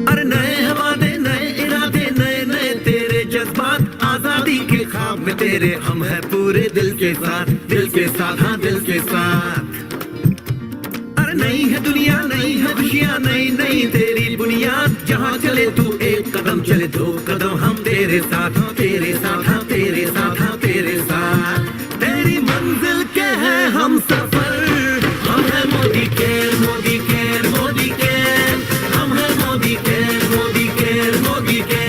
अरे नए हवाले नए इरादे नए नए तेरे जज्बात आजादी के ख्वाब में तेरे हम है पूरे दिल के साथ हाँ दिल के साथ। अरे नई है दुनिया नई है खुशियाँ नई नई तेरी बुनियाद जहाँ चले तू एक कदम चले दो कदम हम तेरे साथ हाँ तेरे साथ हाँ तेरे साथ हाँ तेरे साथ। तेरी मंजिल के हैं हम सफर हम है Modi care Modi care Modi care हम है Modi care Modi care Modi care.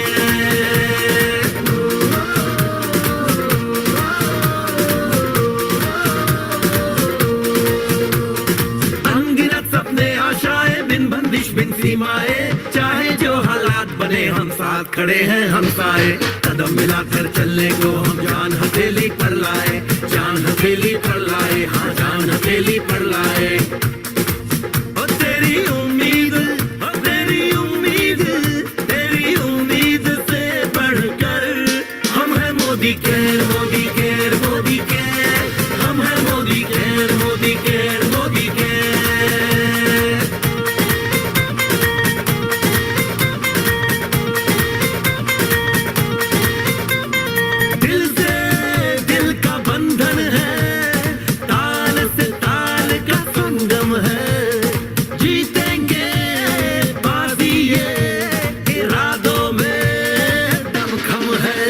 अनगिनत सपने आशाएं बिन बंदिश बिन सीमाएं चाहे जो हालात बने हम साथ खड़े हैं हम साए कदम मिलाकर चलने को हम जान हथेली पर लाए जान हथेली पर लाए हाँ जान हथेली पर लाए। ओ तेरी उम्मीद तेरी उम्मीद से बढ़कर हम है Modi care Modi care Modi care हम है Modi care Modi care Modi care. दिल से दिल का बंधन है ताल से ताल का संगम है जीतेंगे बाजी ये इरादों में दमखम है।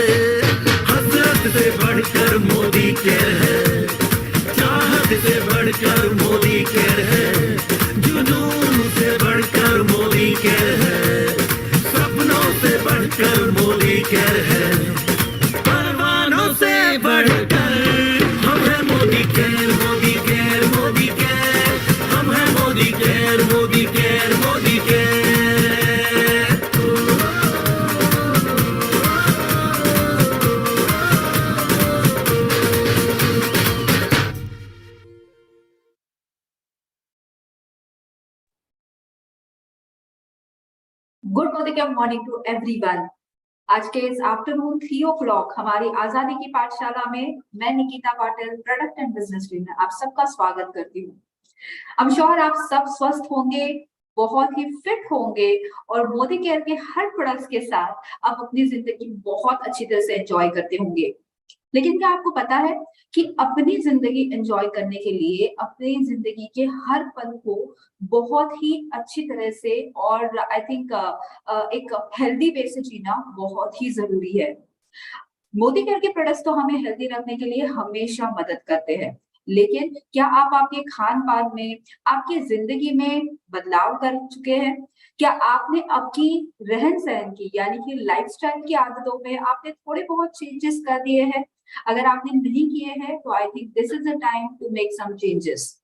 हसरत से बढ़कर मोदी केयर है चाहत से बढ़कर मोदी केयर है जुनून से बढ़कर मोदी केयर है सपनों से बढ़कर मोदी केयर है परवानों से बढ़कर हम है Modi care Modi care Modi care हम है Modi care Modi care Modi care. Good morning to everyone. आज के इस आफ्टरनून 3 o'clock हमारी आजादी की पाठशाला में मैं Nikita Patil product and business trainer आप सबका स्वागत करती हूँ। आई एम श्योर आप सब स्वस्थ होंगे बहुत ही फिट होंगे और मोदी केयर के हर प्रोडक्ट्स के साथ आप अपनी जिंदगी बहुत अच्छी तरह से एंजॉय करते होंगे। लेकिन क्या आपको पता है कि अपनी जिंदगी एंजॉय करने के लिए अपनी जिंदगी के हर पल को बहुत ही अच्छी तरह से और आई थिंक एक हेल्दी वे से जीना बहुत ही जरूरी है। मोदी केयर के प्रोडक्ट्स तो हमें हेल्दी रखने के लिए हमेशा मदद करते हैं, लेकिन क्या आप आपके खान पान में आपकी जिंदगी में बदलाव कर चुके हैं? क्या आपने आपकी रहन सहन की यानी कि लाइफस्टाइल की आदतों में आपने थोड़े बहुत चेंजेस कर दिए हैं? अगर आपने नहीं किए हैं तो I think this is the time to make some changes.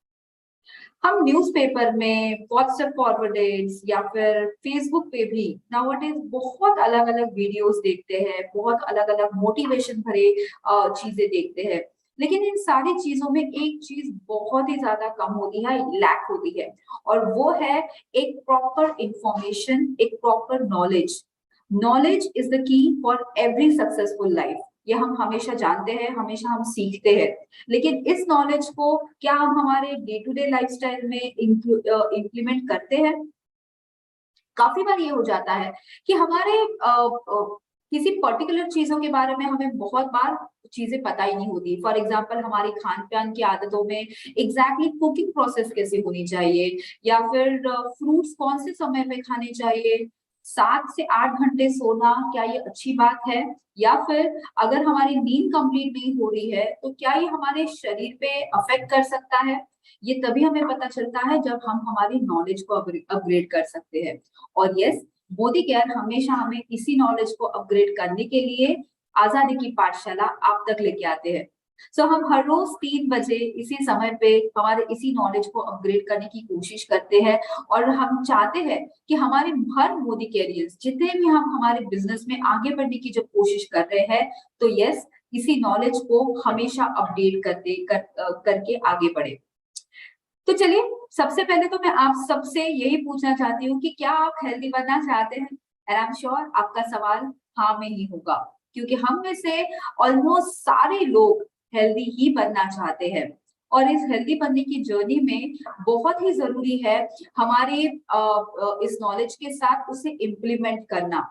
हम न्यूज़पेपर में व्हाट्सएप फॉरवर्डेड्स या फिर फेसबुक पे भी नाउअडेज बहुत अलग अलग वीडियोस देखते हैं, बहुत अलग अलग मोटिवेशन भरे चीजें देखते हैं, लेकिन इन सारी चीजों में एक चीज बहुत ही ज्यादा कम होती है, लैक होती है, और वो है एक प्रॉपर इंफॉर्मेशन, एक proper knowledge. Knowledge is the key for every successful life. ये हम हमेशा जानते हैं, हमेशा हम सीखते हैं, लेकिन इस नॉलेज को क्या हम हमारे डे टू डे लाइफस्टाइल में इम्प्लीमेंट करते हैं? काफी बार ये हो जाता है कि हमारे किसी पर्टिकुलर चीजों के बारे में हमें बहुत बार चीजें पता ही नहीं होती। फॉर एग्जाम्पल हमारी खान पान की आदतों में एग्जैक्टली कुकिंग प्रोसेस कैसे होनी चाहिए, या फिर फ्रूट्स कौन से समय में खाने चाहिए, 7 से 8 घंटे सोना क्या ये अच्छी बात है, या फिर अगर हमारी नींद कंप्लीट नहीं हो रही है तो क्या ये हमारे शरीर पे अफेक्ट कर सकता है? ये तभी हमें पता चलता है जब हम हमारी नॉलेज को अपग्रेड कर सकते हैं। और यस, मोदी केयर हमेशा हमें इसी नॉलेज को अपग्रेड करने के लिए आजादी की पाठशाला आप तक लेके आते हैं। सो हम हर रोज 3 बजे इसी समय पे हमारे इसी नॉलेज को अपग्रेड करने की कोशिश करते हैं, और हम चाहते हैं कि हमारे हर मोदी कैरियर्स जितने भी हम हमारे बिजनेस में आगे बढ़ने की जो कोशिश कर रहे हैं, तो यस, इसी नॉलेज को हमेशा अपडेट करके आगे बढ़े। तो चलिए, सबसे पहले तो मैं आप सबसे यही पूछना चाहती हूँ कि क्या आप हेल्दी बनना चाहते हैं? एंड आई एम श्योर आपका सवाल हाँ में ही होगा, क्योंकि हम में से ऑलमोस्ट सारे लोग हेल्दी ही बनना चाहते हैं। और इस हेल्दी बनने की जर्नी में बहुत ही जरूरी है हमारे इस नॉलेज के साथ उसे इम्प्लीमेंट करना।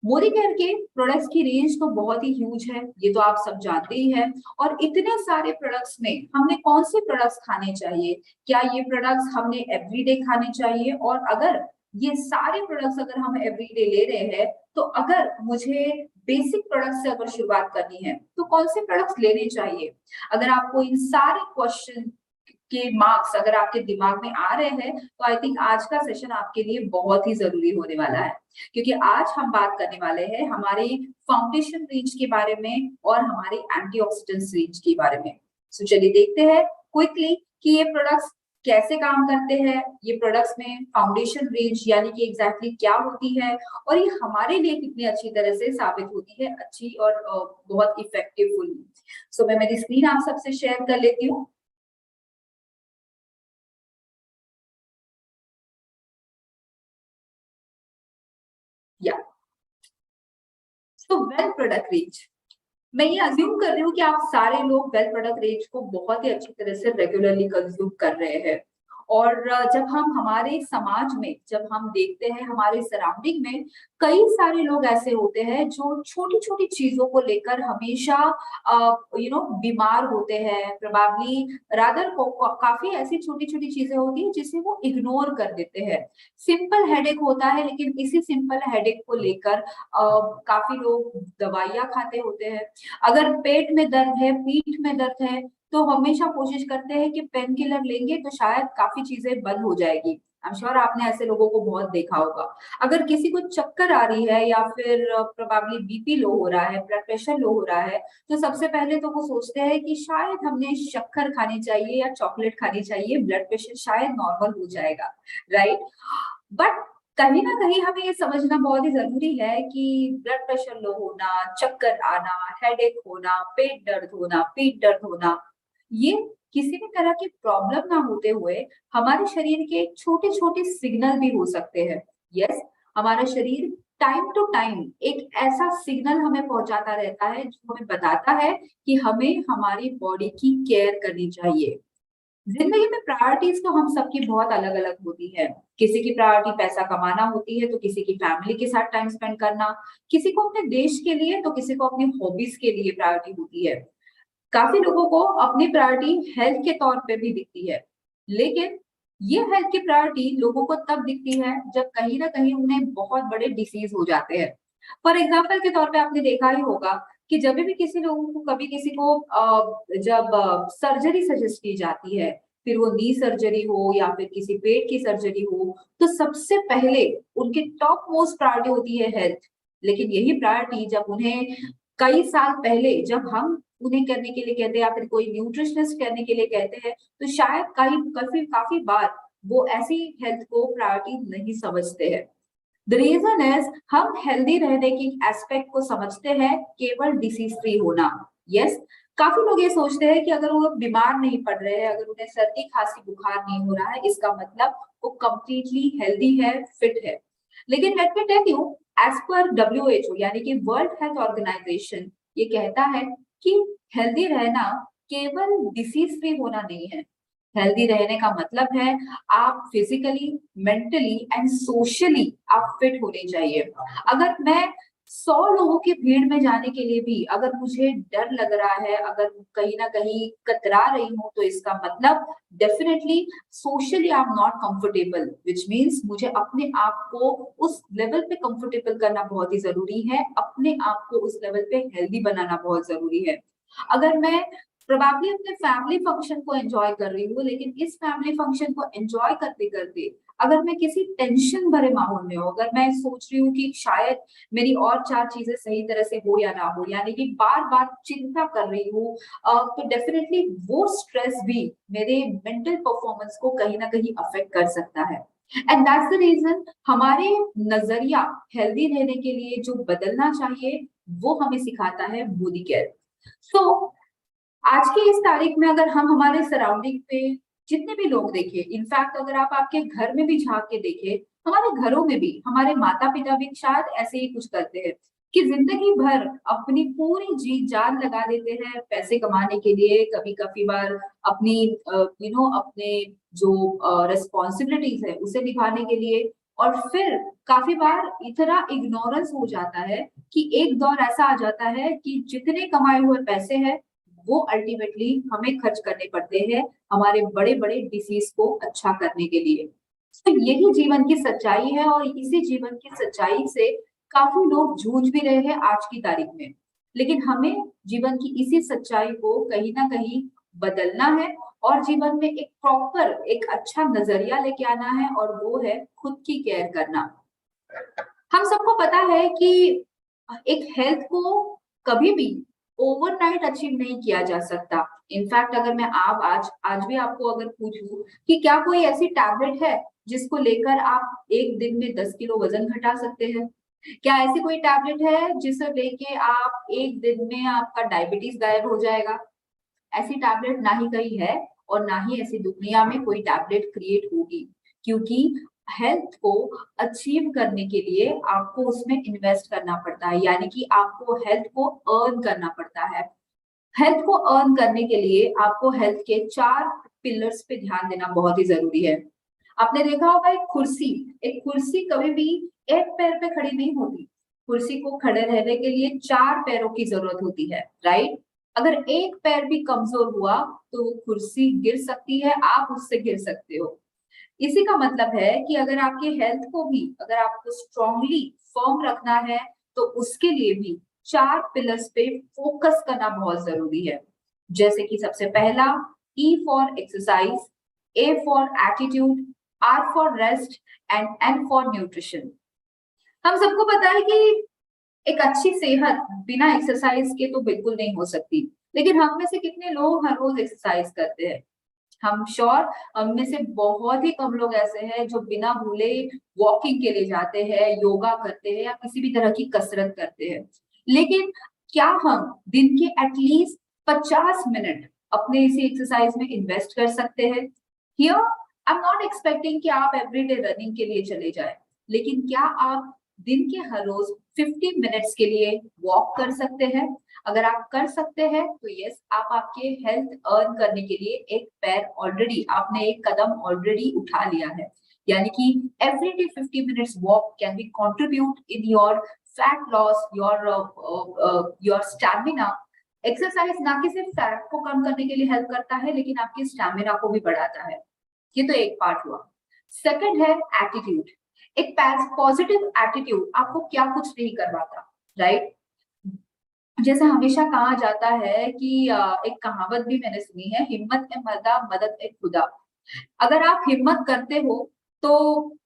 मोरिकेयर के प्रोडक्ट्स की रेंज तो बहुत ही ह्यूज है, ये तो आप सब जानते ही हैं। और इतने सारे प्रोडक्ट्स में हमने कौन से प्रोडक्ट्स खाने चाहिए, क्या ये प्रोडक्ट्स हमने एवरीडे खाने चाहिए, और अगर ये सारे प्रोडक्ट्स अगर हम एवरीडे ले रहे हैं तो अगर मुझे बेसिक प्रोडक्ट्स से अगर शुरुआत करनी है तो कौन से प्रोडक्ट्स लेने चाहिए। अगर आपको इन सारे क्वेश्चन के मार्क्स अगर आपके दिमाग में आ रहे हैं तो आई थिंक आज का सेशन आपके लिए बहुत ही जरूरी होने वाला है, क्योंकि आज हम बात करने वाले हैं हमारे फाउंडेशन रेंज के बारे में और हमारे एंटीऑक्सीडेंट्स रेंज के बारे में। सो चलिए देखते हैं क्विकली कि ये प्रोडक्ट्स कैसे काम करते हैं, ये प्रोडक्ट्स में फाउंडेशन रेंज यानी कि एग्जैक्टली क्या होती है और ये हमारे लिए कितनी अच्छी तरह से साबित होती है, अच्छी और बहुत इफेक्टिव। सो मैं मेरी स्क्रीन आप सबसे शेयर कर लेती हूँ। या तो वेल प्रोडक्ट रेंज, मैं ये अज्यूम कर रही हूँ कि आप सारे लोग वेल प्रोडक्ट रेंज को बहुत ही अच्छी तरह से रेगुलरली कंज्यूम कर रहे हैं। और जब हम हमारे समाज में जब हम देखते हैं हमारे सराउंडिंग में कई सारे लोग ऐसे होते हैं जो छोटी छोटी चीजों को लेकर हमेशा बीमार होते हैं, प्रोबेबली रादर काफी ऐसी छोटी छोटी चीजें होती है जिसे वो इग्नोर कर देते हैं। सिंपल हेडेक होता है लेकिन इसी सिंपल हेडेक को लेकर काफी लोग दवाइयां खाते होते हैं। अगर पेट में दर्द है, पीठ में दर्द है, तो हमेशा कोशिश करते हैं कि पेन किलर लेंगे तो शायद काफी चीजें बंद हो जाएगी। आई एम श्योर आपने ऐसे लोगों को बहुत देखा होगा। अगर किसी को चक्कर आ रही है या फिर प्रोबेबली बीपी लो हो रहा है, ब्लड प्रेशर लो हो रहा है, तो सबसे पहले तो वो सोचते हैं कि शायद हमने शक्कर खानी चाहिए या चॉकलेट खानी चाहिए, ब्लड प्रेशर शायद नॉर्मल हो जाएगा, राइट। बट कहीं ना कहीं हमें ये समझना बहुत ही जरूरी है कि ब्लड प्रेशर लो होना, चक्कर आना, हेडेक होना, पेट दर्द होना, पीठ दर्द होना, ये किसी भी तरह की प्रॉब्लम ना होते हुए हमारे शरीर के छोटे छोटे सिग्नल भी हो सकते हैं। यस, हमारा शरीर टाइम टू टाइम एक ऐसा सिग्नल हमें पहुंचाता रहता है जो हमें बताता है कि हमें हमारी बॉडी की केयर करनी चाहिए। जिंदगी में प्रायोरिटीज तो हम सबकी बहुत अलग अलग होती है। किसी की प्रायोरिटी पैसा कमाना होती है तो किसी की फैमिली के साथ टाइम स्पेंड करना, किसी को अपने देश के लिए तो किसी को अपनी हॉबीज के लिए प्रायोरिटी होती है। काफी लोगों को अपनी प्रायोरिटी हेल्थ के तौर पे भी दिखती है, लेकिन ये हेल्थ की प्रायोरिटी लोगों को तब दिखती है जब कहीं ना कहीं उन्हें बहुत बड़े डिसीज हो जाते हैं। फॉर एग्जाम्पल के तौर पे आपने देखा ही होगा कि जब भी किसी लोगों को कभी किसी को जब सर्जरी सजेस्ट की जाती है, फिर वो नी सर्जरी हो या फिर किसी पेट की सर्जरी हो, तो सबसे पहले उनकी टॉप मोस्ट प्रायोरिटी होती है हेल्थ। लेकिन यही प्रायोरिटी जब उन्हें कई साल पहले जब हम उन्हें करने के लिए कहते हैं या फिर कोई न्यूट्रिशनिस्ट करने के लिए कहते हैं, तो शायद कई काफी काफी बार वो ऐसी हेल्थ को प्रायोरिटी नहीं समझते हैं। द रीजन इज हम हेल्दी रहने की एस्पेक्ट को समझते हैं केवल डिसीज फ्री होना। यस, काफी लोग ये सोचते हैं कि अगर वो बीमार नहीं पड़ रहे हैं, अगर उन्हें सर्दी खांसी बुखार नहीं हो रहा है, इसका मतलब वो कंप्लीटली हेल्दी है, फिट है। लेकिन let me tell you, as per WHO यानी कि वर्ल्ड हेल्थ ऑर्गेनाइजेशन, ये कहता है कि हेल्दी रहना केवल डिसीज फ्री होना नहीं है। हेल्दी रहने का मतलब है आप फिजिकली, मेंटली एंड सोशली आप फिट होने चाहिए। अगर मैं 100 लोगों की भीड़ में जाने के लिए भी अगर मुझे डर लग रहा है, अगर कहीं ना कहीं कतरा रही हूँ, तो इसका मतलब definitely socially I am not comfortable, which means मुझे अपने आप को उस लेवल पे कंफर्टेबल करना बहुत ही जरूरी है, अपने आप को उस लेवल पे हेल्दी बनाना बहुत जरूरी है। अगर मैं प्रोबेबली अपने फैमिली फंक्शन को एंजॉय कर रही हूँ, लेकिन इस फैमिली फंक्शन को एंजॉय करते करते अगर मैं किसी टेंशन भरे माहौल में हूँ, अगर मैं सोच रही हूँ कि शायद मेरी और 4 चीजें सही तरह से हो या ना हो, यानी कि बार बार चिंता कर रही हूँ, तो डेफिनेटली वो स्ट्रेस भी मेरे मेंटल परफॉर्मेंस को कहीं ना कहीं अफेक्ट कर सकता है। एंड दैट्स द रीजन हमारे नजरिया हेल्दी रहने के लिए जो बदलना चाहिए वो हमें सिखाता है बॉडी केयर। सो आज की इस तारीख में अगर हम हमारे सराउंडिंग पे जितने भी लोग देखें, इनफैक्ट अगर आप आपके घर में भी झांक के देखें, हमारे घरों में भी हमारे माता पिता भी शायद ऐसे ही कुछ करते हैं कि जिंदगी भर अपनी पूरी जी जान लगा देते हैं पैसे कमाने के लिए, कभी कभी बार अपनी अपने जो रिस्पॉन्सिबिलिटीज है उसे निभाने के लिए, और फिर काफी बार इतना इग्नोरेंस हो जाता है कि एक दौर ऐसा आ जाता है कि जितने कमाए हुए पैसे हैं वो अल्टीमेटली हमें खर्च करने पड़ते हैं हमारे बड़े बड़े डिसीज को अच्छा करने के लिए। तो यही जीवन की सच्चाई है, और इसी जीवन की सच्चाई से काफी लोग जूझ भी रहे हैं आज की तारीख में। लेकिन हमें जीवन की इसी सच्चाई को कहीं ना कहीं बदलना है, और जीवन में एक प्रॉपर एक अच्छा नजरिया लेके आना है, और वो है खुद की केयर करना। हम सबको पता है कि एक हेल्थ को कभी भी ओवरनाइट अचीव नहीं किया जा सकता। इनफैक्ट अगर मैं आप आज भी आपको अगर पूछूं कि क्या कोई ऐसी टैबलेट है जिसको लेकर आप एक दिन में 10 किलो वजन घटा सकते हैं? क्या ऐसी कोई टैबलेट है जिसे लेके आप एक दिन में आपका डायबिटीज गायब हो जाएगा? ऐसी टैबलेट ना ही कहीं है, और ना ही ऐसी दुनिया में कोई टैबलेट क्रिएट होगी, क्योंकि हेल्थ को अचीव करने के लिए आपको उसमें इन्वेस्ट करना पड़ता है, यानी कि आपको हेल्थ को अर्न करना पड़ता है। हेल्थ को अर्न करने के लिए आपको हेल्थ के 4 पिलर्स पे ध्यान देना बहुत ही जरूरी है। आपने देखा होगा एक कुर्सी कभी भी एक पैर पे खड़ी नहीं होती। कुर्सी को खड़े रहने के लिए 4 पैरों की जरूरत होती है, राइट? अगर एक पैर भी कमजोर हुआ तो वो कुर्सी गिर सकती है, आप उससे गिर सकते हो। इसी का मतलब है कि अगर आपके हेल्थ को भी अगर आपको स्ट्रांगली फर्म रखना है, तो उसके लिए भी 4 पिलर्स पे फोकस करना बहुत जरूरी है। जैसे कि सबसे पहला, E for exercise, A for attitude, R for rest and N for nutrition. हम सबको पता है कि एक अच्छी सेहत बिना एक्सरसाइज के तो बिल्कुल नहीं हो सकती। लेकिन हम में से कितने लोग हर रोज एक्सरसाइज करते हैं? हम श्योर हम में से बहुत ही कम लोग ऐसे हैं जो बिना भूले वॉकिंग के लिए जाते हैं, योगा करते हैं, या किसी भी तरह की कसरत करते हैं। लेकिन क्या हम दिन के एटलीस्ट 50 मिनट अपने इसी एक्सरसाइज में इन्वेस्ट कर सकते हैं? Here I am not expecting कि आप एवरीडे रनिंग के लिए चले जाएं, लेकिन क्या आप दिन के हर रोज 50 मिनट्स के लिए वॉक कर सकते हैं? अगर आप कर सकते हैं तो यस, आप आपके हेल्थ अर्न करने के लिए एक पैर ऑलरेडी, आपने एक कदम ऑलरेडी उठा लिया है। यानी कि everyday 50 minutes walk can be contribute in your fat loss, your stamina. Exercise ना कि सिर्फ फैट को कम करने के लिए हेल्प करता है, लेकिन आपकी स्टैमिना को भी बढ़ाता है। ये तो एक पार्ट हुआ। सेकंड है एटीट्यूड। एक पॉजिटिव एटीट्यूड आपको क्या कुछ नहीं करवाता, राइट? जैसे हमेशा कहा जाता है कि एक कहावत भी मैंने सुनी है, हिम्मत है मर्दा, मदद है खुदा। अगर आप हिम्मत करते हो तो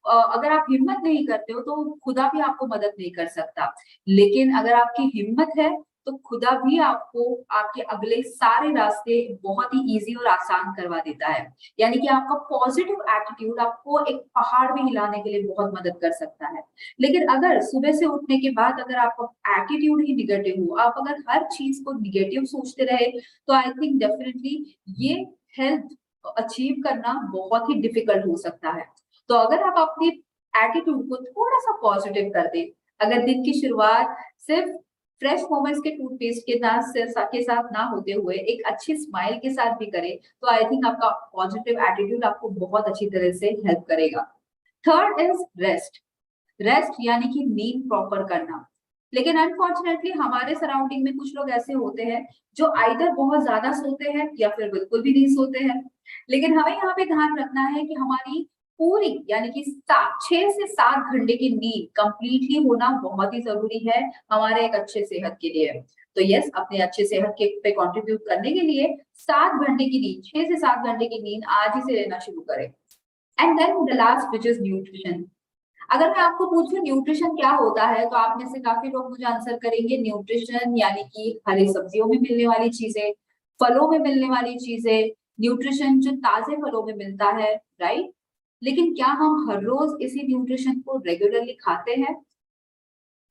अगर आप हिम्मत नहीं करते हो तो खुदा भी आपको मदद नहीं कर सकता। लेकिन अगर आपकी हिम्मत है तो खुदा भी आपको आपके अगले सारे रास्ते बहुत ही इजी और आसान करवा देता है। यानी कि आपका पॉजिटिव एटीट्यूड आपको एक पहाड़ भी हिलाने के लिए बहुत मदद कर सकता है। लेकिन अगर सुबह से उठने के बाद अगर आपका एटीट्यूड ही निगेटिव हो, आप अगर हर चीज को निगेटिव सोचते रहे, तो आई थिंक डेफिनेटली ये हेल्थ अचीव करना बहुत ही डिफिकल्ट हो सकता है। तो अगर आप अपनी एटीट्यूड को थोड़ा सा पॉजिटिव कर दें, अगर दिन की शुरुआत सिर्फ फ्रेश मोमेंट्स के टूथपेस्ट के साथ ना होते हुए एक अच्छी स्माइल के साथ भी करें, तो आई थिंक आपका पॉजिटिव एटीट्यूड आपको बहुत अच्छी तरह से हेल्प करेगा। Third is rest. रेस्ट यानी कि नींद प्रॉपर करना। लेकिन अनफॉर्चुनेटली हमारे सराउंडिंग में कुछ लोग ऐसे होते हैं जो आइदर बहुत ज्यादा सोते हैं या फिर बिल्कुल भी नहीं सोते हैं। लेकिन हमें यहाँ पे ध्यान रखना है कि हमारी पूरी यानी कि 6 से 7 घंटे की नींद कंप्लीटली होना बहुत ही जरूरी है हमारे एक अच्छे सेहत के लिए। तो यस, अपने अच्छे सेहत के पे कंट्रीब्यूट करने के लिए 7 घंटे की नींद, 6 से 7 घंटे की नींद आज ही से लेना शुरू करें। And then the last which is nutrition. अगर मैं आपको पूछूं न्यूट्रिशन क्या होता है, तो आप में से काफी लोग मुझे आंसर करेंगे न्यूट्रिशन यानी कि हरी सब्जियों में मिलने वाली चीजें, फलों में मिलने वाली चीजें, न्यूट्रिशन जो ताजे फलों में मिलता है, राइट? लेकिन क्या हम हर रोज इसी न्यूट्रिशन को रेगुलरली खाते हैं?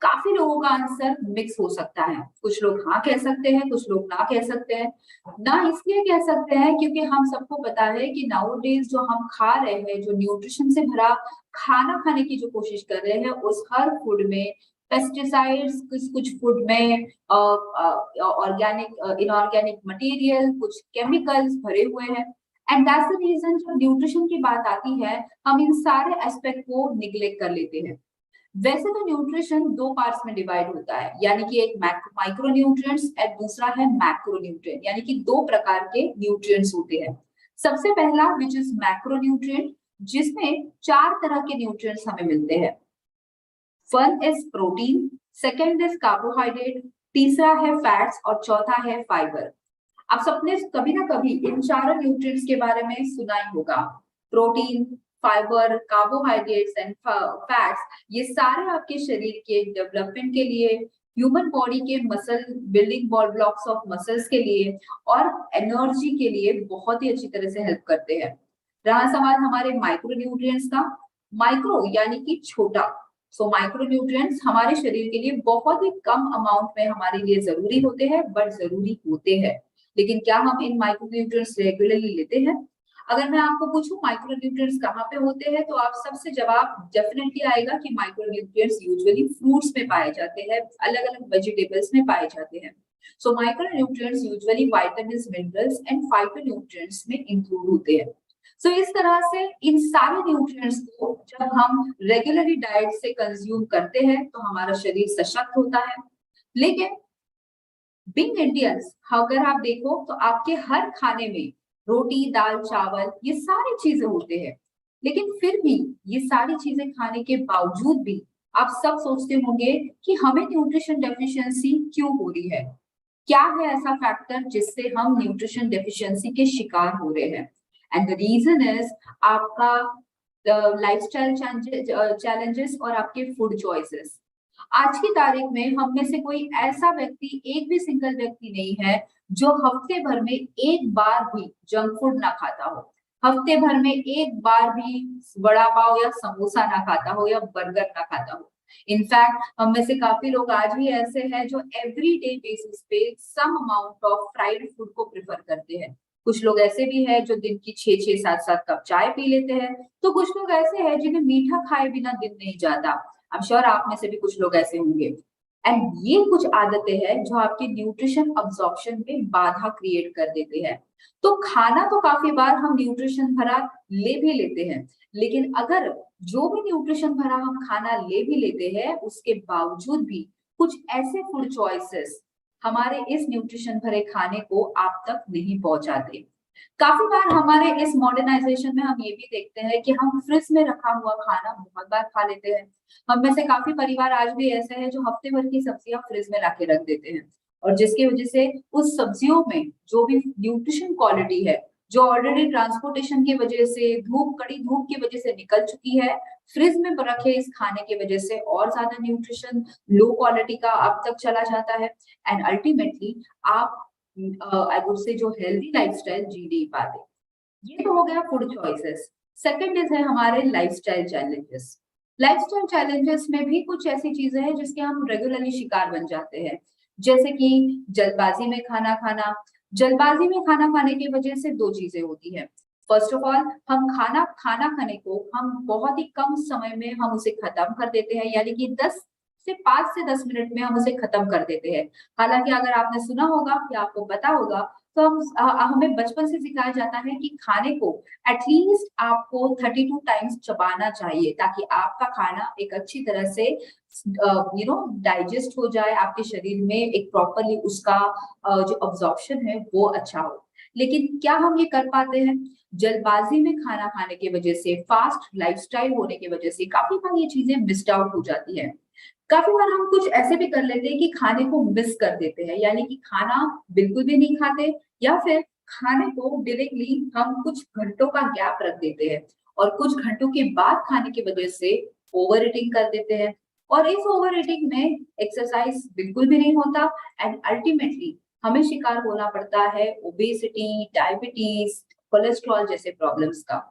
काफी लोगों का आंसर मिक्स हो सकता है। कुछ लोग हाँ कह सकते हैं, कुछ लोग ना कह सकते हैं। ना इसलिए कह सकते हैं क्योंकि हम सबको पता है कि नाउअडेज जो हम खा रहे हैं, जो न्यूट्रिशन से भरा खाना खाने की जो कोशिश कर रहे हैं, उस हर फूड में पेस्टिसाइड्स कुछ कुछ फूड में ऑर्गेनिक इनऑर्गेनिक मटेरियल, कुछ केमिकल्स भरे हुए हैं। एंड दैट्स द रीजन जब न्यूट्रिशन की बात आती है हम इन सारे एस्पेक्ट को निग्लेक्ट कर लेते हैं। वैसे तो न्यूट्रिशन दो पार्ट्स में डिवाइड होता है, यानी कि एक माइक्रो न्यूट्रिएंट्स और दूसरा है मैक्रो न्यूट्रिएंट, यानी कि दो प्रकार के न्यूट्रिएंट्स होते हैं। सबसे पहला विच इज मैक्रो न्यूट्रिएंट, जिसमें चार तरह के न्यूट्रिएंट्स हमें मिलते हैं। First is protein, second is carbohydrate, तीसरा है फैट्स और चौथा है फाइबर। आप सबने कभी ना कभी इन चारों न्यूट्रिएंट्स के बारे में सुना ही होगा। Protein, fibre, carbohydrates and fats, ये सारे आपके शरीर के डेवलपमेंट के लिए, ह्यूमन बॉडी के muscle building blocks of muscles के लिए और एनर्जी के लिए बहुत ही अच्छी तरह से हेल्प करते हैं। रहा सवाल हमारे माइक्रो न्यूट्रिएंट्स का, माइक्रो यानी कि छोटा। सो माइक्रो न्यूट्रिएंट्स हमारे शरीर के लिए बहुत ही कम अमाउंट में हमारे लिए जरूरी होते हैं, बट जरूरी होते हैं। लेकिन क्या हम इन माइक्रो न्यूट्रिएंट्स रेगुलरली लेते हैं? अगर मैं आपको पूछूं माइक्रो न्यूट्रिएंट्स कहाँ पे होते हैं, तो आप सबसे जवाब डेफिनेटली आएगा कि माइक्रो न्यूट्रिएंट्स यूजुअली फ्रूट्स में पाए जाते हैं, अलग अलग वेजिटेबल्स में पाए जाते हैं। So micro nutrients usually vitamin, minerals and phytonutrients में इंक्लूड होते हैं। सो इस तरह से इन सारे न्यूट्रिएंट्स को जब हम रेगुलरली डाइट से कंज्यूम करते हैं तो हमारा शरीर सशक्त होता है। लेकिन बीइंग इंडियंस, अगर आप देखो तो आपके हर खाने में रोटी, दाल, चावल, ये सारी चीजें होते हैं। लेकिन फिर भी ये सारी चीजें खाने के बावजूद भी आप सब सोचते होंगे कि हमें न्यूट्रिशन डेफिशिएंसी क्यों हो रही है। क्या है ऐसा फैक्टर जिससे हम न्यूट्रिशन डेफिशिएंसी के शिकार हो रहे हैं? एंड द रीजन इज आपका लाइफस्टाइल चैलेंजेस और आपके फूड चॉइसेस। आज की तारीख में हम में से कोई ऐसा व्यक्ति, एक भी सिंगल व्यक्ति नहीं है जो हफ्ते भर में एक बार भी जंक फूड ना खाता हो, हफ्ते भर में एक बार भी वड़ा पाव या समोसा ना खाता हो या बर्गर ना खाता हो। इनफैक्ट हम में से काफी लोग आज भी ऐसे हैं जो एवरीडे बेसिस पे some amount of fried food को प्रेफर करते हैं। कुछ लोग ऐसे भी हैं जो दिन की 6-6, 7-7 कप चाय पी लेते हैं, तो कुछ लोग ऐसे हैं जिन्हें मीठा खाए बिना दिन नहीं जाता। आई एम श्योर आप में से भी कुछ लोग ऐसे होंगे। एंड ये कुछ आदतें हैं जो आपके न्यूट्रिशन अब्जॉर्प्शन में बाधा क्रिएट कर देते हैं। तो खाना तो काफी बार हम न्यूट्रिशन भरा ले भी लेते हैं, लेकिन अगर जो भी न्यूट्रिशन भरा हम खाना ले भी लेते हैं, उसके बावजूद भी कुछ ऐसे फूड चॉइसेस हमारे इस न्यूट्रिशन भरे खाने को आप तक नहीं पहुंचाते। काफी बार हमारे इस मॉडर्नाइजेशन में हम ये भी देखते हैं कि हम फ्रिज में रखा हुआ खाना बहुत बार खा लेते हैं। हम में से काफी परिवार आज भी ऐसे हैं जो हफ्ते भर की सब्जियां फ्रिज में लाके रख देते हैं, और जिसकी वजह से उस सब्जियों में जो भी न्यूट्रिशन क्वालिटी है, जो ऑलरेडी ट्रांसपोर्टेशन की वजह से, कड़ी धूप की वजह से निकल चुकी है, फ्रिज में रखे इस खाने की वजह से और ज्यादा न्यूट्रिशन लो क्वालिटी का आप तक चला जाता है। एंड अल्टीमेटली आप आई वुड से जो हेल्दी लाइफस्टाइल जी नहीं पाते। ये तो हो गया फूड चॉइसेस। सेकंड इज है हमारे लाइफस्टाइल चैलेंजेस। लाइफस्टाइल चैलेंजेस में भी कुछ ऐसी चीजें हैं जिसके हम रेगुलरली शिकार बन जाते हैं, जैसे कि जल्दबाजी में खाना खाना। जल्दबाजी में खाना खाने की वजह से दो चीजें होती है। फर्स्ट ऑफ ऑल, हम खाना खाने को हम बहुत ही कम समय में हम उसे खत्म कर देते हैं, यानी कि 5 से 10 मिनट में हम उसे खत्म कर देते हैं। हालांकि अगर आपने सुना होगा या आपको पता होगा तो हमें बचपन से सिखाया जाता है कि खाने को एटलीस्ट आपको 32 टाइम्स चबाना चाहिए, ताकि आपका खाना एक अच्छी तरह से डाइजेस्ट हो जाए, आपके शरीर में एक प्रॉपरली उसका जो अब्जॉर्प्शन है वो अच्छा हो। लेकिन क्या हम ये कर पाते हैं? जल्दबाजी में खाना खाने की वजह से, फास्ट लाइफस्टाइल होने की वजह से काफी बार ये चीजें मिस्ड आउट हो जाती है। काफी बार हम कुछ ऐसे भी कर लेते हैं कि खाने को मिस कर देते हैं, यानी कि खाना बिल्कुल भी नहीं खाते, या फिर खाने को डायरेक्टली हम कुछ घंटों का गैप रख देते हैं और कुछ घंटों के बाद खाने की वजह से ओवर ईटिंग कर देते हैं। और इस ओवर ईटिंग में एक्सरसाइज बिल्कुल भी नहीं होता एंड अल्टीमेटली हमें शिकार होना पड़ता है ओबेसिटी, डायबिटीज, कोलेस्ट्रॉल जैसे प्रॉब्लम्स का।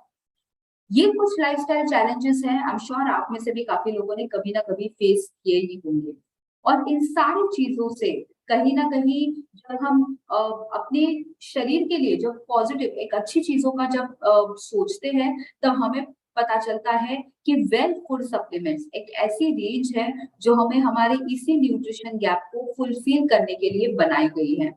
ये कुछ लाइफस्टाइल चैलेंजेस हैं, आई एम श्योर आप में से भी काफी लोगों ने कभी ना कभी फेस किए ही होंगे। और इन सारी चीजों से कहीं ना कहीं जब हम अपने शरीर के लिए जब पॉजिटिव एक अच्छी चीजों का जब सोचते हैं, तब हमें पता चलता है कि वेल फूड सप्लीमेंट्स एक ऐसी रेंज है जो हमें हमारे इसी न्यूट्रिशन गैप को फुलफिल करने के लिए बनाई गई है।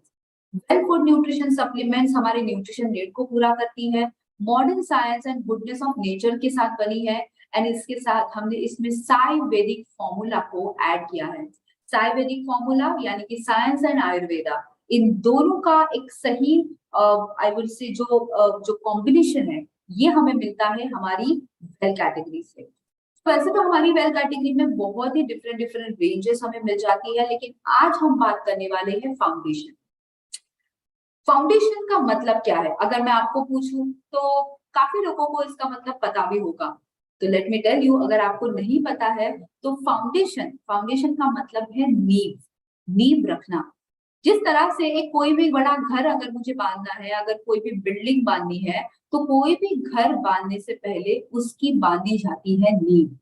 वेल फूड न्यूट्रिशन सप्लीमेंट्स हमारे न्यूट्रिशन नीड को पूरा करती है, modern science and goodness of nature के साथ बनी है, एंड इसके साथ हमने इसमें साई वैदिक फॉर्मूला को ऐड किया है। साई वैदिक फॉर्मूला यानी कि साइंस एंड आयुर्वेदा, इन दोनों का एक सही आई वुड से जो कॉम्बिनेशन है, ये हमें मिलता है हमारी वेल कैटेगरी से। वैसे तो हमारी वेल कैटेगरी में बहुत ही डिफरेंट डिफरेंट रेंजेस हमें मिल जाती है, लेकिन आज हम बात करने वाले हैं फाउंडेशन। फाउंडेशन का मतलब क्या है? अगर मैं आपको पूछूं तो काफी लोगों को इसका मतलब पता भी होगा, तो लेट मी टेल यू, अगर आपको नहीं पता है तो फाउंडेशन फाउंडेशन का मतलब है नींव, नींव रखना। जिस तरह से एक कोई भी बड़ा घर अगर मुझे बांधना है, अगर कोई भी बिल्डिंग बांधनी है, तो कोई भी घर बांधने से पहले उसकी बांधी जाती है नींव।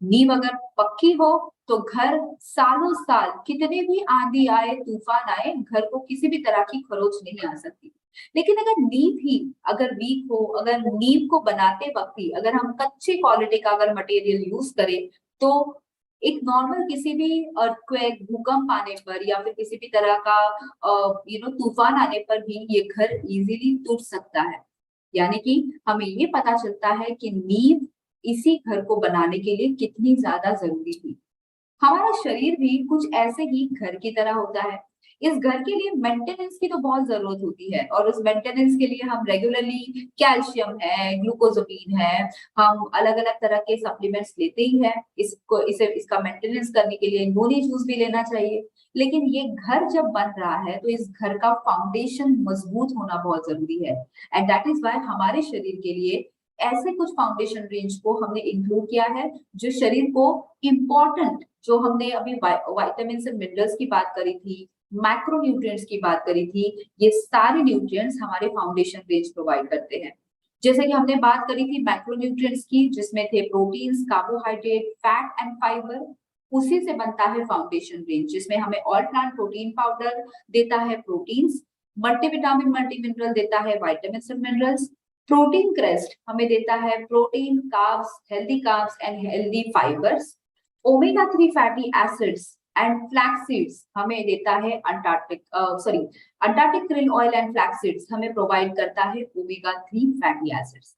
नींव अगर पक्की हो तो घर सालों साल कितने भी आंधी आए तूफान आए, घर को किसी भी तरह की खरोच नहीं आ सकती। लेकिन अगर नींव ही अगर वीक हो, अगर नींव को बनाते वक्त ही अगर हम कच्चे क्वालिटी का अगर मटेरियल यूज करें, तो एक नॉर्मल किसी भी अर्थक्वेक, भूकंप आने पर या फिर किसी भी तरह का तूफान आने पर भी ये घर इजीली टूट सकता है। यानी कि हमें ये पता चलता है कि नींव इसी घर को बनाने के लिए कितनी ज्यादा जरूरी थी। हमारा शरीर भी कुछ ऐसे ही घर की तरह होता है। इस घर के लिए मेंटेनेंस की तो बहुत जरूरत होती है, और उस मेंटेनेंस के लिए हम रेगुलरली कैल्शियम है, ग्लूकोजोमीन है, हम अलग अलग तरह के सप्लीमेंट्स लेते ही हैं। इसका मेंटेनेंस करने के लिए नोनी जूस भी लेना चाहिए। लेकिन ये घर जब बन रहा है तो इस घर का फाउंडेशन मजबूत होना बहुत जरूरी है, एंड दैट इज वाई हमारे शरीर के लिए ऐसे कुछ फाउंडेशन रेंज को हमने इंक्लूड किया है जो शरीर को इम्पोर्टेंट, जो हमने अभी वाइटामिन एंड मिनरल्स की बात करी थी, मैक्रोन्यूट्रिएंट्स की बात करी थी, ये सारे न्यूट्रिएंट्स हमारे फाउंडेशन रेंज प्रोवाइड करते हैं। जैसे कि हमने बात करी थी मैक्रोन्यूट्रिएंट्स की, जिसमें थे proteins, carbohydrate, fat and fibre, उसी से बनता है फाउंडेशन रेंज, जिसमें हमें ऑल प्लांट प्रोटीन पाउडर देता है प्रोटीन्स, मल्टीविटामिन मल्टी मिनरल देता है vitamin and minerals, protein crest हमें देता है protein, carbs, healthy carbs and healthy fibres, omega 3 fatty acids and flax seeds हमें देता है Antarctic krill oil and flax seeds हमें प्रोवाइड करता है ओमेगा 3 फैटी एसिड्स।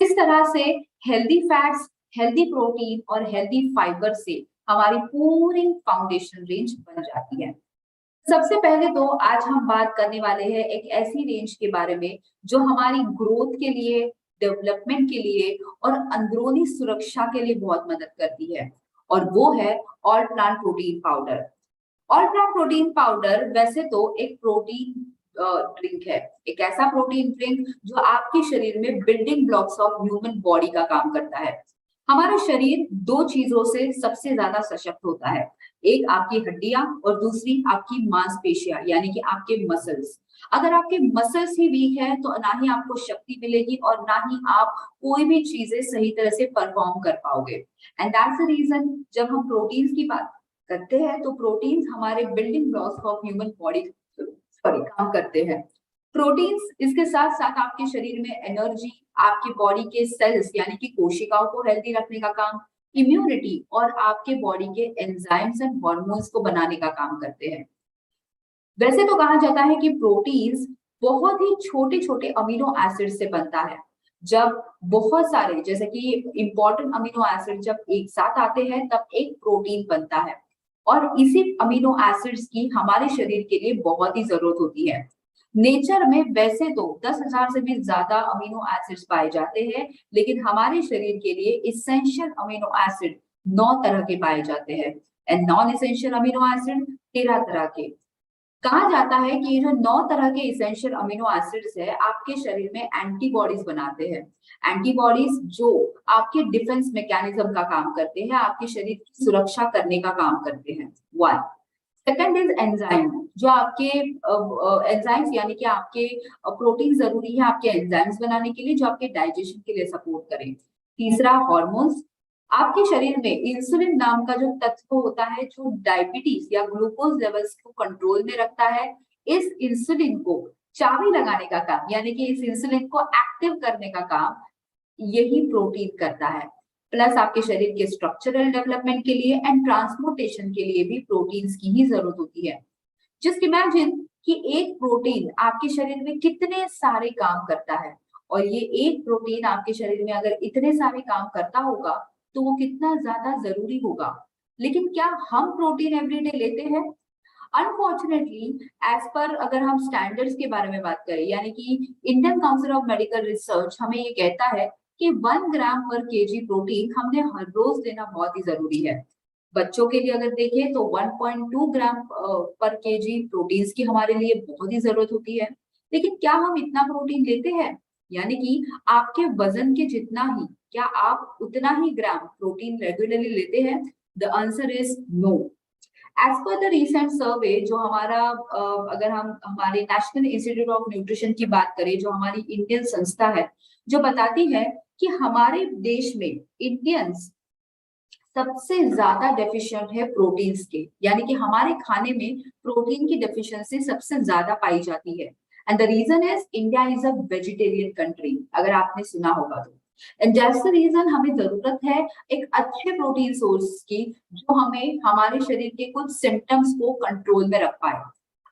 इस तरह से हेल्दी फैट्स, हेल्दी प्रोटीन और हेल्दी फाइबर से हमारी पूरी फाउंडेशन रेंज बन जाती है। सबसे पहले तो आज हम बात करने वाले हैं एक ऐसी रेंज के बारे में जो हमारी ग्रोथ के लिए, डेवलपमेंट के लिए और अंदरूनी सुरक्षा के लिए बहुत मदद करती है, और वो है all plant protein powder. All plant protein powder वैसे तो एक प्रोटीन ड्रिंक है, एक ऐसा प्रोटीन ड्रिंक जो आपके शरीर में building blocks of human body का काम करता है। हमारा शरीर दो चीजों से सबसे ज्यादा सशक्त होता है, एक आपकी हड्डियां और दूसरी आपकी मांसपेशियां यानी कि आपके मसल्स। अगर आपके मसल्स ही वीक है तो ना ही आपको शक्ति मिलेगी और ना ही आप कोई भी चीजें सही तरह से परफॉर्म कर पाओगे। एंड दैट्स द रीजन जब हम प्रोटीन्स की बात करते हैं तो प्रोटीन्स हमारे building blocks of human body काम करते हैं। प्रोटीन्स इसके साथ साथ आपके शरीर में एनर्जी, आपके बॉडी के सेल्स यानी कि कोशिकाओं को हेल्दी रखने का काम, इम्यूनिटी और आपके बॉडी के एंजाइम्स एंड हार्मोन्स को बनाने का काम करते हैं। वैसे तो कहा जाता है कि प्रोटीन्स बहुत ही छोटे छोटे अमीनो एसिड से बनता है। जब बहुत सारे जैसे कि इंपॉर्टेंट अमीनो एसिड जब एक साथ आते हैं तब एक प्रोटीन बनता है, और इसी अमीनो एसिड्स की हमारे शरीर के लिए बहुत ही जरूरत होती है। नेचर में वैसे तो 10,000 से भी ज्यादा अमीनो एसिड्स पाए जाते हैं, लेकिन हमारे शरीर के लिए इसेंशियल अमीनो एसिड 9 तरह के पाए जाते हैं, and non essential amino acid 13 तरह के। कहा जाता है कि ये जो 9 तरह के इसेंशियल अमीनो एसिड्स है आपके शरीर में एंटीबॉडीज बनाते हैं। एंटीबॉडीज जो आपके डिफेंस मैकेनिज्म का काम करते हैं, आपके शरीर की सुरक्षा करने का काम करते हैं। वन सेकंड इज एंजाइम, जो आपके एंजाइम्स यानी कि आपके प्रोटीन जरूरी है आपके एंजाइम्स बनाने के लिए, जो आपके डाइजेशन के लिए सपोर्ट करें। तीसरा हार्मोन्स, आपके शरीर में इंसुलिन नाम का जो तत्व होता है जो डायबिटीज या ग्लूकोज लेवल्स को कंट्रोल में रखता है। इस इंसुलिन को चाबी लगाने का काम यानी कि इस इंसुलिन को एक्टिव करने का काम यही प्रोटीन करता है। प्लस आपके शरीर के स्ट्रक्चरल डेवलपमेंट के लिए एंड ट्रांसपोर्टेशन के लिए भी प्रोटीन्स की ही जरूरत होती है। जस्ट इमेजिन कि एक प्रोटीन आपके शरीर में कितने सारे काम करता है, और ये एक प्रोटीन आपके शरीर में अगर इतने सारे काम करता होगा तो वो कितना ज्यादा जरूरी होगा। लेकिन क्या हम प्रोटीन एवरीडे लेते हैं? अनफॉर्चुनेटली, एज पर अगर हम स्टैंडर्ड्स के बारे में बात करें, यानी कि Indian council of medical research हमें ये कहता है कि 1 ग्राम पर केजी प्रोटीन हमने हर रोज लेना बहुत ही जरूरी है। बच्चों के लिए अगर देखें तो 1.2 ग्राम पर केजी प्रोटीन की हमारे लिए बहुत ही जरूरत होती है। लेकिन क्या हम इतना प्रोटीन लेते हैं? यानी कि आपके वजन के जितना ही, क्या आप उतना ही ग्राम प्रोटीन रेगुलरली लेते हैं? The answer is no. As per the recent survey, जो हमारा अगर हम हमारे नेशनल इंस्टीट्यूट ऑफ न्यूट्रिशन की बात करें, जो हमारी इंडियन संस्था है, जो बताती है कि हमारे देश में इंडियंस सबसे ज्यादा डेफिशिएंट है प्रोटीन्स के, यानी कि हमारे खाने में प्रोटीन की डेफिशिएंसी सबसे ज्यादा पाई जाती है। And the reason is India is a vegetarian country, अगर आपने सुना होगा तो। एंड दैट्स द रीजन हमें जरूरत है एक अच्छे प्रोटीन सोर्स की, जो हमें हमारे शरीर के कुछ सिम्टम्स को कंट्रोल में रख पाए।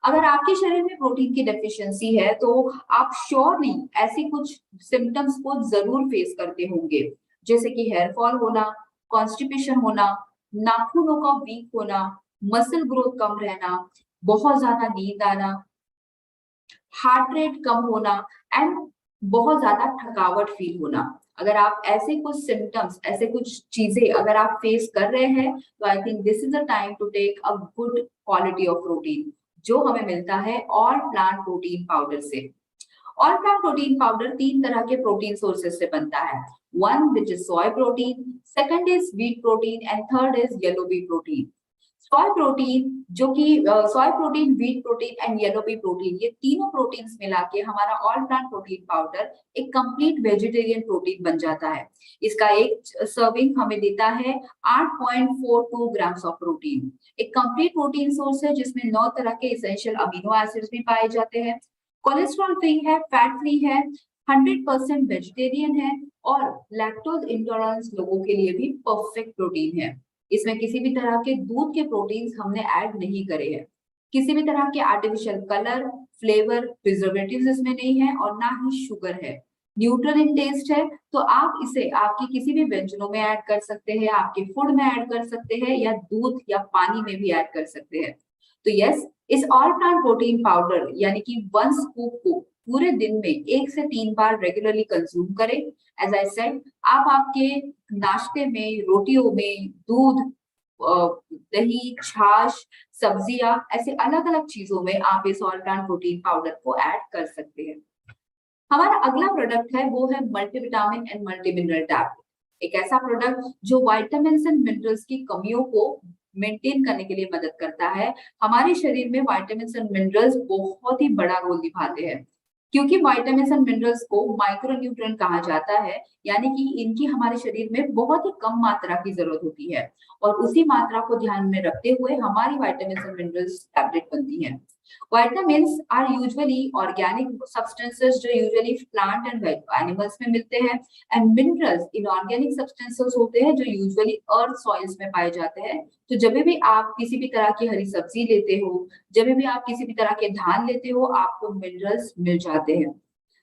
अगर आपके शरीर में प्रोटीन की डेफिशिएंसी है तो आप श्योरली ऐसी कुछ सिम्टम्स को जरूर फेस करते होंगे, जैसे कि हेयर फॉल होना, कॉन्स्टिपेशन होना, नाखूनों का वीक होना, मसल ग्रोथ कम रहना, बहुत ज्यादा नींद आना, हार्ट रेट कम होना एंड बहुत ज्यादा थकावट फील होना। अगर आप ऐसे कुछ सिम्टम्स, ऐसे कुछ चीजें अगर आप फेस कर रहे हैं तो I think this is the time to take a good quality of protein, जो हमें मिलता है ऑल प्लांट प्रोटीन पाउडर से। ऑल प्लांट प्रोटीन पाउडर 3 तरह के प्रोटीन सोर्सेज से बनता है। One which is soy protein, second is wheat protein and third is yellow pea protein. Soy protein, जो कि soy protein, wheat protein and yellow pea protein, ये तीनों proteins मिला के हमारा ऑल प्लांट प्रोटीन पाउडर एक कंप्लीट वेजिटेरियन प्रोटीन बन जाता है। इसका एक सर्विंग हमें देता है 8.42 ग्राम्स ऑफ प्रोटीन। एक कंप्लीट प्रोटीन सोर्स है जिसमें 9 तरह के इसेंशियल अमीनो एसिड्स भी पाए जाते हैं, कोलेस्ट्रॉल फ्री है, फैट फ्री है, 100% वेजिटेरियन है और लैक्टोज इंटॉलरेंस लोगों के लिए भी परफेक्ट प्रोटीन है। इसमें किसी भी तरह के दूध के प्रोटीन्स हमने ऐड नहीं करे हैं, किसी भी तरह के आर्टिफिशियल कलर, फ्लेवर, प्रिजर्वेटिव्स इसमें नहीं है और ना ही शुगर है। न्यूट्रल इन टेस्ट है, तो आप इसे आपके किसी भी व्यंजनों में ऐड कर सकते हैं, आपके फूड में ऐड कर सकते हैं या दूध या पानी में भी ऐड कर सकते हैं। तो यस, इस ऑल प्लांट प्रोटीन पाउडर यानी कि 1 स्कूप को पूरे दिन में 1 से 3 बार रेगुलरली कंज्यूम करें। एज आई सेड, आप आपके नाश्ते में, रोटियों में, दूध, दही, छाछ, सब्जियां, ऐसे अलग अलग चीजों में आप इस ऑल प्लांट प्रोटीन पाउडर को ऐड कर सकते हैं। हमारा अगला प्रोडक्ट है वो है multivitamin and multi mineral tablet. एक ऐसा प्रोडक्ट जो विटामिन्स एंड मिनरल्स की कमियों को मेंटेन करने के लिए मदद करता है। हमारे शरीर में विटामिन्स एंड मिनरल्स बहुत ही बड़ा रोल निभाते हैं, क्योंकि विटामिन्स एंड मिनरल्स को माइक्रोन्यूट्रिएंट कहा जाता है, यानी कि इनकी हमारे शरीर में बहुत ही कम मात्रा की जरूरत होती है और उसी मात्रा को ध्यान में रखते हुए हमारी विटामिन्स एंड मिनरल्स टैबलेट बनती है। Vitamins are usually organic substances जो usually plant and animals में मिलते हैं, and minerals inorganic substances होते हैं जो usually earth soils में पाए जाते हैं। तो जब भी आप किसी भी तरह की हरी सब्जी लेते हो, जब भी आप किसी भी तरह के धान लेते हो, आपको मिनरल्स मिल जाते हैं।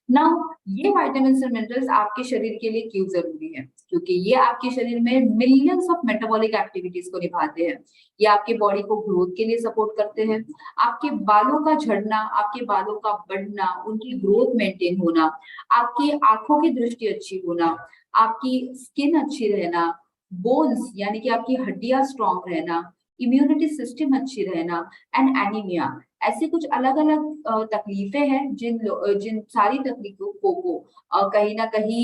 नाउ ये विटामिन्स और मिनरल्स आपके शरीर के लिए क्यों जरूरी है? क्योंकि ये आपके शरीर में मिलियंस ऑफ मेटाबॉलिक एक्टिविटीज को निभाते हैं। ये आपके बॉडी को ग्रोथ के लिए सपोर्ट करते हैं। आपके बालों का झड़ना, आपके बालों का बढ़ना, उनकी ग्रोथ मेंटेन होना, आपकी आंखों की दृष्टि अच्छी होना, आपकी स्किन अच्छी रहना, बोन्स यानी कि आपकी हड्डियां स्ट्रॉन्ग रहना, इम्यूनिटी सिस्टम अच्छी रहना एंड एनीमिया, ऐसी कुछ अलग अलग तकलीफें हैं जिन सारी तकलीफों को कहीं ना कहीं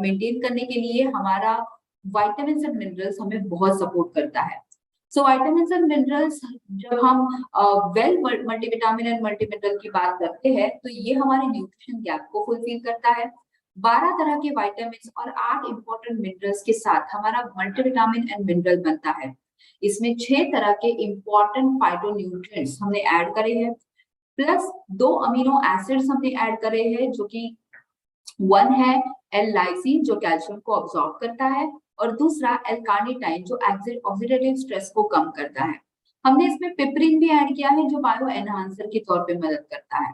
मेंटेन करने के लिए हमारा विटामिन्स एंड मिनरल्स हमें बहुत सपोर्ट करता है। सो विटामिन्स एंड मिनरल्स, जब हम well multivitamin and multi mineral की बात करते हैं तो ये हमारे न्यूट्रिशन गैप को फुलफिल करता है। 12 तरह के विटामिन्स और 8 इंपॉर्टेंट मिनरल्स के साथ हमारा मल्टीविटामिन एंड मिनरल बनता है। इसमें 6 तरह के इंपॉर्टेंट फाइटोन्यूट्रिएंट्स हमने ऐड करे हैं, प्लस 2 अमीनो एसिड्स हमने ऐड करे हैं जो कि 1 है L-लाइसिन जो कैल्शियम को ऑब्जॉर्ब करता है, और दूसरा L-कार्निटाइन जो ऑक्सीडेटिव स्ट्रेस को कम करता है। हमने इसमें पिपरिन भी ऐड किया है जो बायो एनहांसर के तौर पे मदद करता है।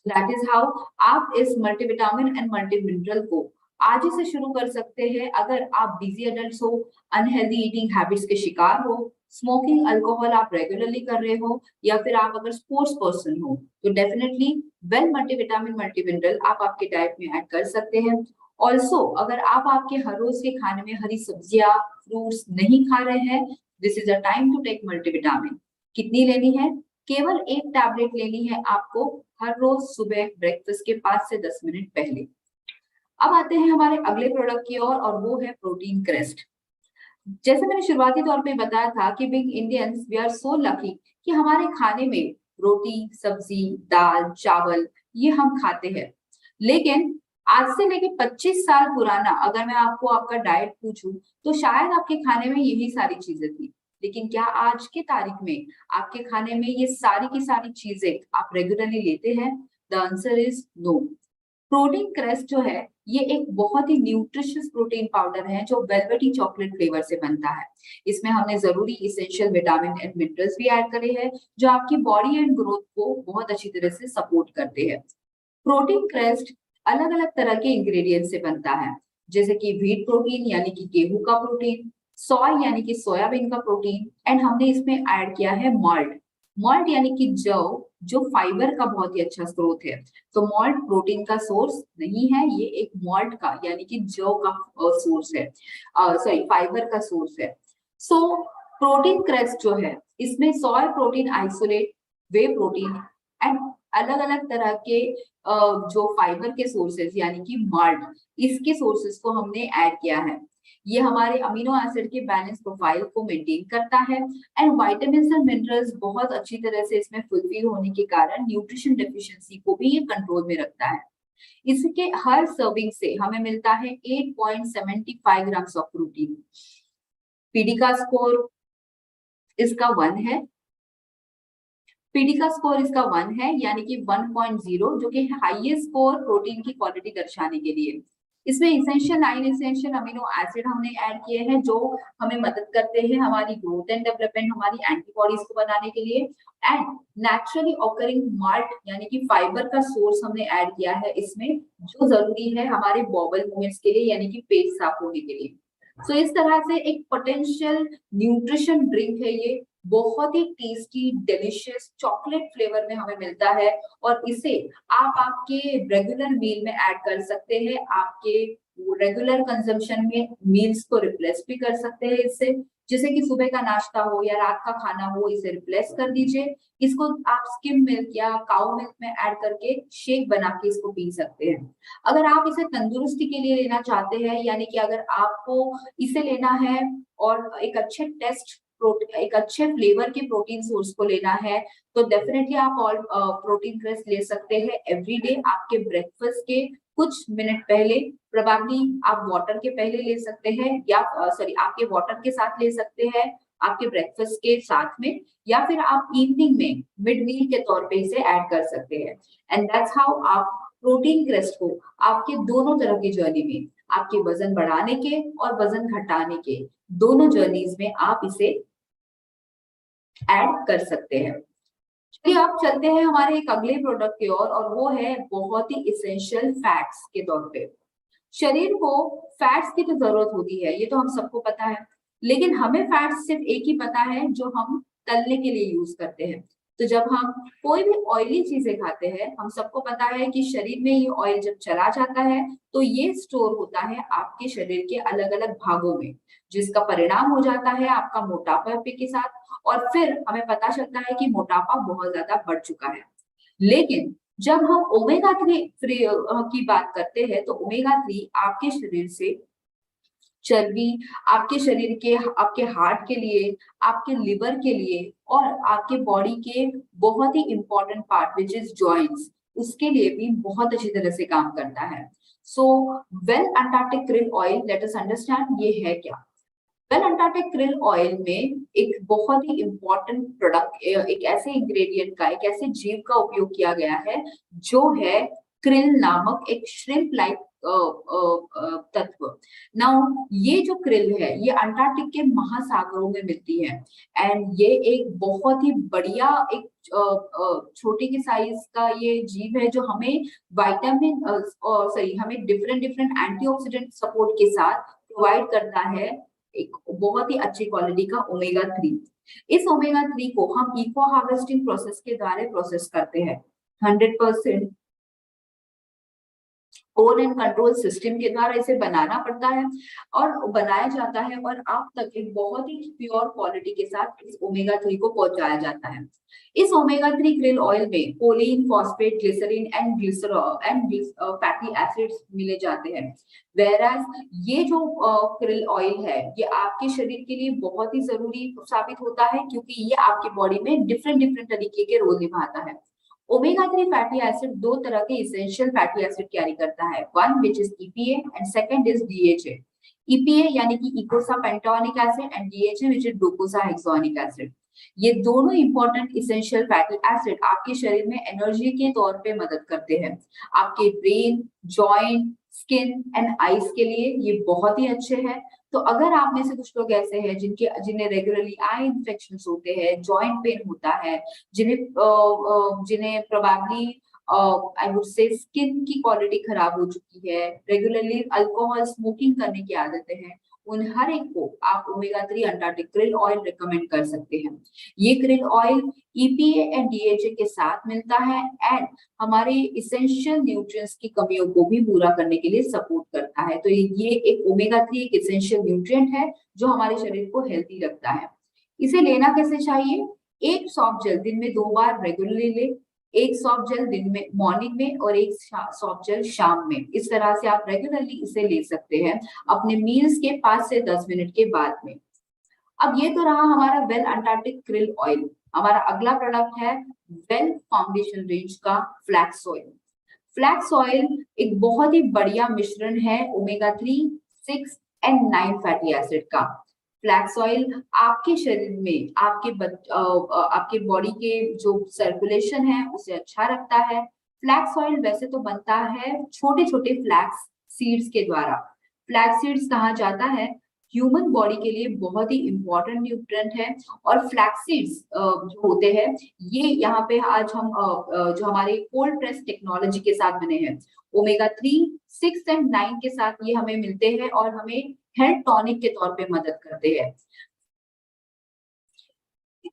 दैट इज हाउ आप इस मल्टीविटामिन एंड मल्टी मिनरल को आज ही से शुरू कर सकते हैं। अगर आप बिजी एडल्ट हो, अनहेल्दी ईटिंग हैबिट्स के शिकार हो, स्मोकिंग अल्कोहल आप रेगुलरली कर रहे हो, या फिर आप अगर स्पोर्ट्स पर्सन हो, तो definitely well multivitamin multi mineral आप आपके डाइट में ऐड कर सकते हैं। ऑल्सो अगर आप आपके हर रोज के खाने में हरी सब्जियां, फ्रूट्स नहीं खा रहे हैं, this is a time to take multivitamin. कितनी लेनी है? केवल एक टैबलेट लेनी है आपको हर रोज सुबह ब्रेकफास्ट के 5 से 10 मिनट पहले। अब आते हैं हमारे अगले प्रोडक्ट की ओर, और वो है प्रोटीन क्रेस्ट। जैसे मैंने शुरुआती तौर पे बताया था कि big Indians we are so lucky कि हमारे खाने में रोटी, सब्जी, दाल, चावल ये हम खाते हैं। लेकिन आज से लेके 25 साल पुराना अगर मैं आपको आपका डाइट पूछूं तो शायद आपके खाने में यही सारी चीजें थी। लेकिन क्या आज के तारीख में आपके खाने में ये सारी की सारी चीजें आप रेगुलरली लेते हैं? The answer is no. Protein crest जो है ये एक बहुत ही न्यूट्रिशियस प्रोटीन पाउडर है जो वेलवेटी चॉकलेट फ्लेवर से बनता है। इसमें हमने जरूरी इसेंशियल विटामिन एंड मिनरल्स भी ऐड करे हैं जो आपकी बॉडी एंड ग्रोथ को बहुत अच्छी तरह से सपोर्ट करते हैं। प्रोटीन क्रेस्ट अलग अलग तरह के इंग्रेडिएंट से बनता है, जैसे कि व्हीट प्रोटीन यानी कि गेहूं का प्रोटीन, सोय यानी कि सोयाबीन का प्रोटीन, एंड हमने इसमें ऐड किया है मॉल्ट। मॉल्ट यानी कि जौ, जो फाइबर का बहुत ही अच्छा स्रोत है। तो मॉल्ट प्रोटीन का सोर्स नहीं है, ये एक मॉल्ट का यानी कि जौ का सोर्स है, सॉरी फाइबर का सोर्स है। सो प्रोटीन क्रेस्ट जो है इसमें सोय protein isolate, way protein and अलग अलग तरह के जो फाइबर के सोर्सेज यानी कि माल्ट, इसके सोर्सेज को हमने ऐड किया है। ये हमारे अमीनो एसिड के बैलेंस प्रोफाइल को मेंटेन करता है, एंड विटामिन्स एंड मिनरल्स बहुत अच्छी तरह से इसमें फुलफिल होने के कारण न्यूट्रिशन डेफिशिएंसी को भी ये कंट्रोल में रखता है। इसके हर सर्विंग से हमें मिलता है 8.75 ग्राम्स ऑफ प्रोटीन। पीडी का स्कोर इसका 1 है। पीडी का स्कोर इसका 1 है यानी कि 1.0, जो कि हाईएस्ट स्कोर प्रोटीन की क्वालिटी दर्शाने के लिए। इसमें इसेंशियल 9 इसेंशियल अमीनो एसिड हमने ऐड किए हैं जो हमें मदद करते हैं हमारी ग्रोथ एंड डेवलपमेंट, हमारी एंटीबॉडीज को बनाने के लिए। एंड नेचुरली ऑकरिंग माल्ट यानी कि फाइबर का सोर्स हमने ऐड किया है इसमें, जो जरूरी है हमारे बॉबल मूवमेंट्स के लिए यानी कि पेट साफ होने के लिए। सो इस तरह से एक पोटेंशियल न्यूट्रिशन ड्रिंक है ये, बहुत ही टेस्टी डिलीशियस चॉकलेट फ्लेवर में हमें मिलता है, और इसे आप आपके रेगुलर मील में ऐड कर सकते हैं। आपके रेगुलर कंजम्पशन में मील्स को रिप्लेस भी कर सकते हैं इससे, जैसे कि सुबह का नाश्ता हो या रात का खाना हो, इसे रिप्लेस कर दीजिए। इसको आप स्किम मिल्क या काऊ मिल्क में ऐड करके शेक बना के इसको पी सकते हैं। अगर आप इसे तंदुरुस्ती के लिए लेना चाहते हैं, यानी कि अगर आपको इसे लेना है और एक अच्छे फ्लेवर के प्रोटीन सोर्स को लेना है, तो डेफिनेटली आप ऑल प्रोटीन क्रेस्ट ले सकते हैं एवरीडे आपके ब्रेकफास्ट के कुछ मिनट पहले। प्रोबेबली आप वाटर के पहले ले सकते हैं, या सॉरी आपके वाटर के साथ ले सकते हैं आपके ब्रेकफास्ट के साथ में, या फिर आप इवनिंग में मिड मील के तौर पे इसे ऐड कर सकते हैं। एंड दैट्स हाउ आप प्रोटीन क्रेस्ट को आपके दोनों तरह की जर्नी में, आपके वजन बढ़ाने के और वजन घटाने के दोनों जर्नीज में आप इसे ऐड कर सकते हैं। चलिए आप चलते हैं हमारे एक अगले प्रोडक्ट की ओर, और वो है बहुत ही इसेंशियल फैट्स के तौर पे। शरीर को फैट्स की तो जरूरत होती है, ये तो हम सबको पता है, लेकिन हमें फैट्स सिर्फ एक ही पता है जो हम तलने के लिए यूज करते हैं। तो जब हम कोई भी ऑयली चीजें खाते हैं, हम सबको पता है कि शरीर में ये ऑयल जब चला जाता है तो ये स्टोर होता है आपके शरीर के अलग अलग भागों में, जिसका परिणाम हो जाता है आपका मोटापा के साथ, और फिर हमें पता चलता है कि मोटापा बहुत ज्यादा बढ़ चुका है। लेकिन जब हम ओमेगा 3 की बात करते हैं, तो ओमेगा 3 आपके शरीर से चर्बी, आपके शरीर के, आपके हार्ट के लिए, आपके लिवर के लिए, और आपके बॉडी के बहुत ही important part which is joints, उसके लिए भी बहुत अच्छी तरह से काम करता है। So well Antarctic krill oil, let us understand ये है क्या। वेल अंटार्कटिक krill ऑयल में एक बहुत ही इंपॉर्टेंट प्रोडक्ट, एक ऐसे इंग्रेडिएंट का, एक ऐसे जीव का उपयोग किया गया है जो है krill नामक एक श्रिम्प लाइक तत्व। नाउ ये जो krill है ये अंटार्कटिक के महासागरों में मिलती है एंड ये एक बहुत ही बढ़िया एक छोटे के साइज का ये जीव है जो हमें विटामिन सॉरी हमें डिफरेंट डिफरेंट एंटीऑक्सीडेंट सपोर्ट के साथ प्रोवाइड करता है एक बहुत ही अच्छी क्वालिटी का ओमेगा 3। इस ओमेगा 3 को हम इको हार्वेस्टिंग प्रोसेस के द्वारा प्रोसेस करते हैं 100% ओन एंड कंट्रोल सिस्टम के द्वारा इसे बनाना पड़ता है और बनाया जाता है और आप तक एक बहुत ही प्योर क्वालिटी के साथ इस ओमेगा 3 को पहुंचाया जाता है। इस ओमेगा 3 krill ऑयल में choline, phosphate, glycerine and glycerol and fatty acids मिले जाते हैं। वेराज ये जो krill ऑयल है ये आपके शरीर के लिए बहुत ही जरूरी साबित होता है क्योंकि ये आपकी बॉडी में डिफरेंट डिफरेंट तरीके के रोल निभाता है। ओमेगा 3 फैटी एसिड दो तरह के इसेंशियल फैटी एसिड कैरी करता है, one which is EPA and second is DHA। EPA यानी कि eicosapentaenoic acid and DHA which is docosahexaenoic acid. ये दोनों इंपॉर्टेंट इसेंशियल फैटी एसिड आपके शरीर में एनर्जी के तौर पे मदद करते हैं। आपके brain, joint, skin and eyes के लिए ये बहुत ही अच्छे हैं। तो अगर आप में से कुछ लोग ऐसे हैं जिन्हें रेगुलरली आई इन्फेक्शंस होते हैं, जॉइंट पेन होता है, जिन्हें probably I would say skin की क्वालिटी खराब हो चुकी है, रेगुलरली अल्कोहल स्मोकिंग करने की आदतें हैं, उन हर एक को आप omega 3 Antarctic krill oil recommend कर सकते हैं। ये krill oil EPA and DHA के साथ मिलता है एंड हमारे इसेंशियल न्यूट्रिएंट्स की कमियों को भी पूरा करने के लिए सपोर्ट करता है। तो ये एक ओमेगा 3 एक इसेंशियल न्यूट्रिएंट है जो हमारे शरीर को हेल्थी रखता है। इसे लेना कैसे चाहिए? एक सॉफ्ट जेल दिन में 2 बार रेगुलरली ले, एक सॉफ्ट जेल दिन में मॉर्निंग में और एक सॉफ्ट जेल शाम में। इस तरह से आप रेगुलरली इसे ले सकते हैं अपने मील्स के 5 से 10 मिनट के बाद में। अब ये तो रहा हमारा वेल अंटार्कटिक krill ऑयल। हमारा अगला प्रोडक्ट है वेल फाउंडेशन रेंज का फ्लैक्स ऑयल। फ्लैक्स ऑयल एक बहुत ही बढ़िया मिश्रण है ओमेगा 3, 6 एंड 9 फैटी एसिड का। फ्लैक्स ऑयल आपके शरीर में आपके बॉडी के जो सर्कुलेशन है उसे अच्छा रखता है। फ्लैक्स ऑयल वैसे तो बनता है छोटे छोटे फ्लैक्स सीड्स के द्वारा। फ्लैक्स सीड्स कहा जाता है ह्यूमन बॉडी के लिए बहुत ही इंपॉर्टेंट न्यूट्रिएंट है और फ्लैक्स सीड्स जो होते हैं ये यहाँ पे आज हम जो हमारे कोल्ड प्रेस टेक्नोलॉजी के साथ बने हैं ओमेगा 3, 6 एंड 9 के साथ ये हमें मिलते हैं और हमें हेल्थ टॉनिक के तौर पे मदद करते हैं।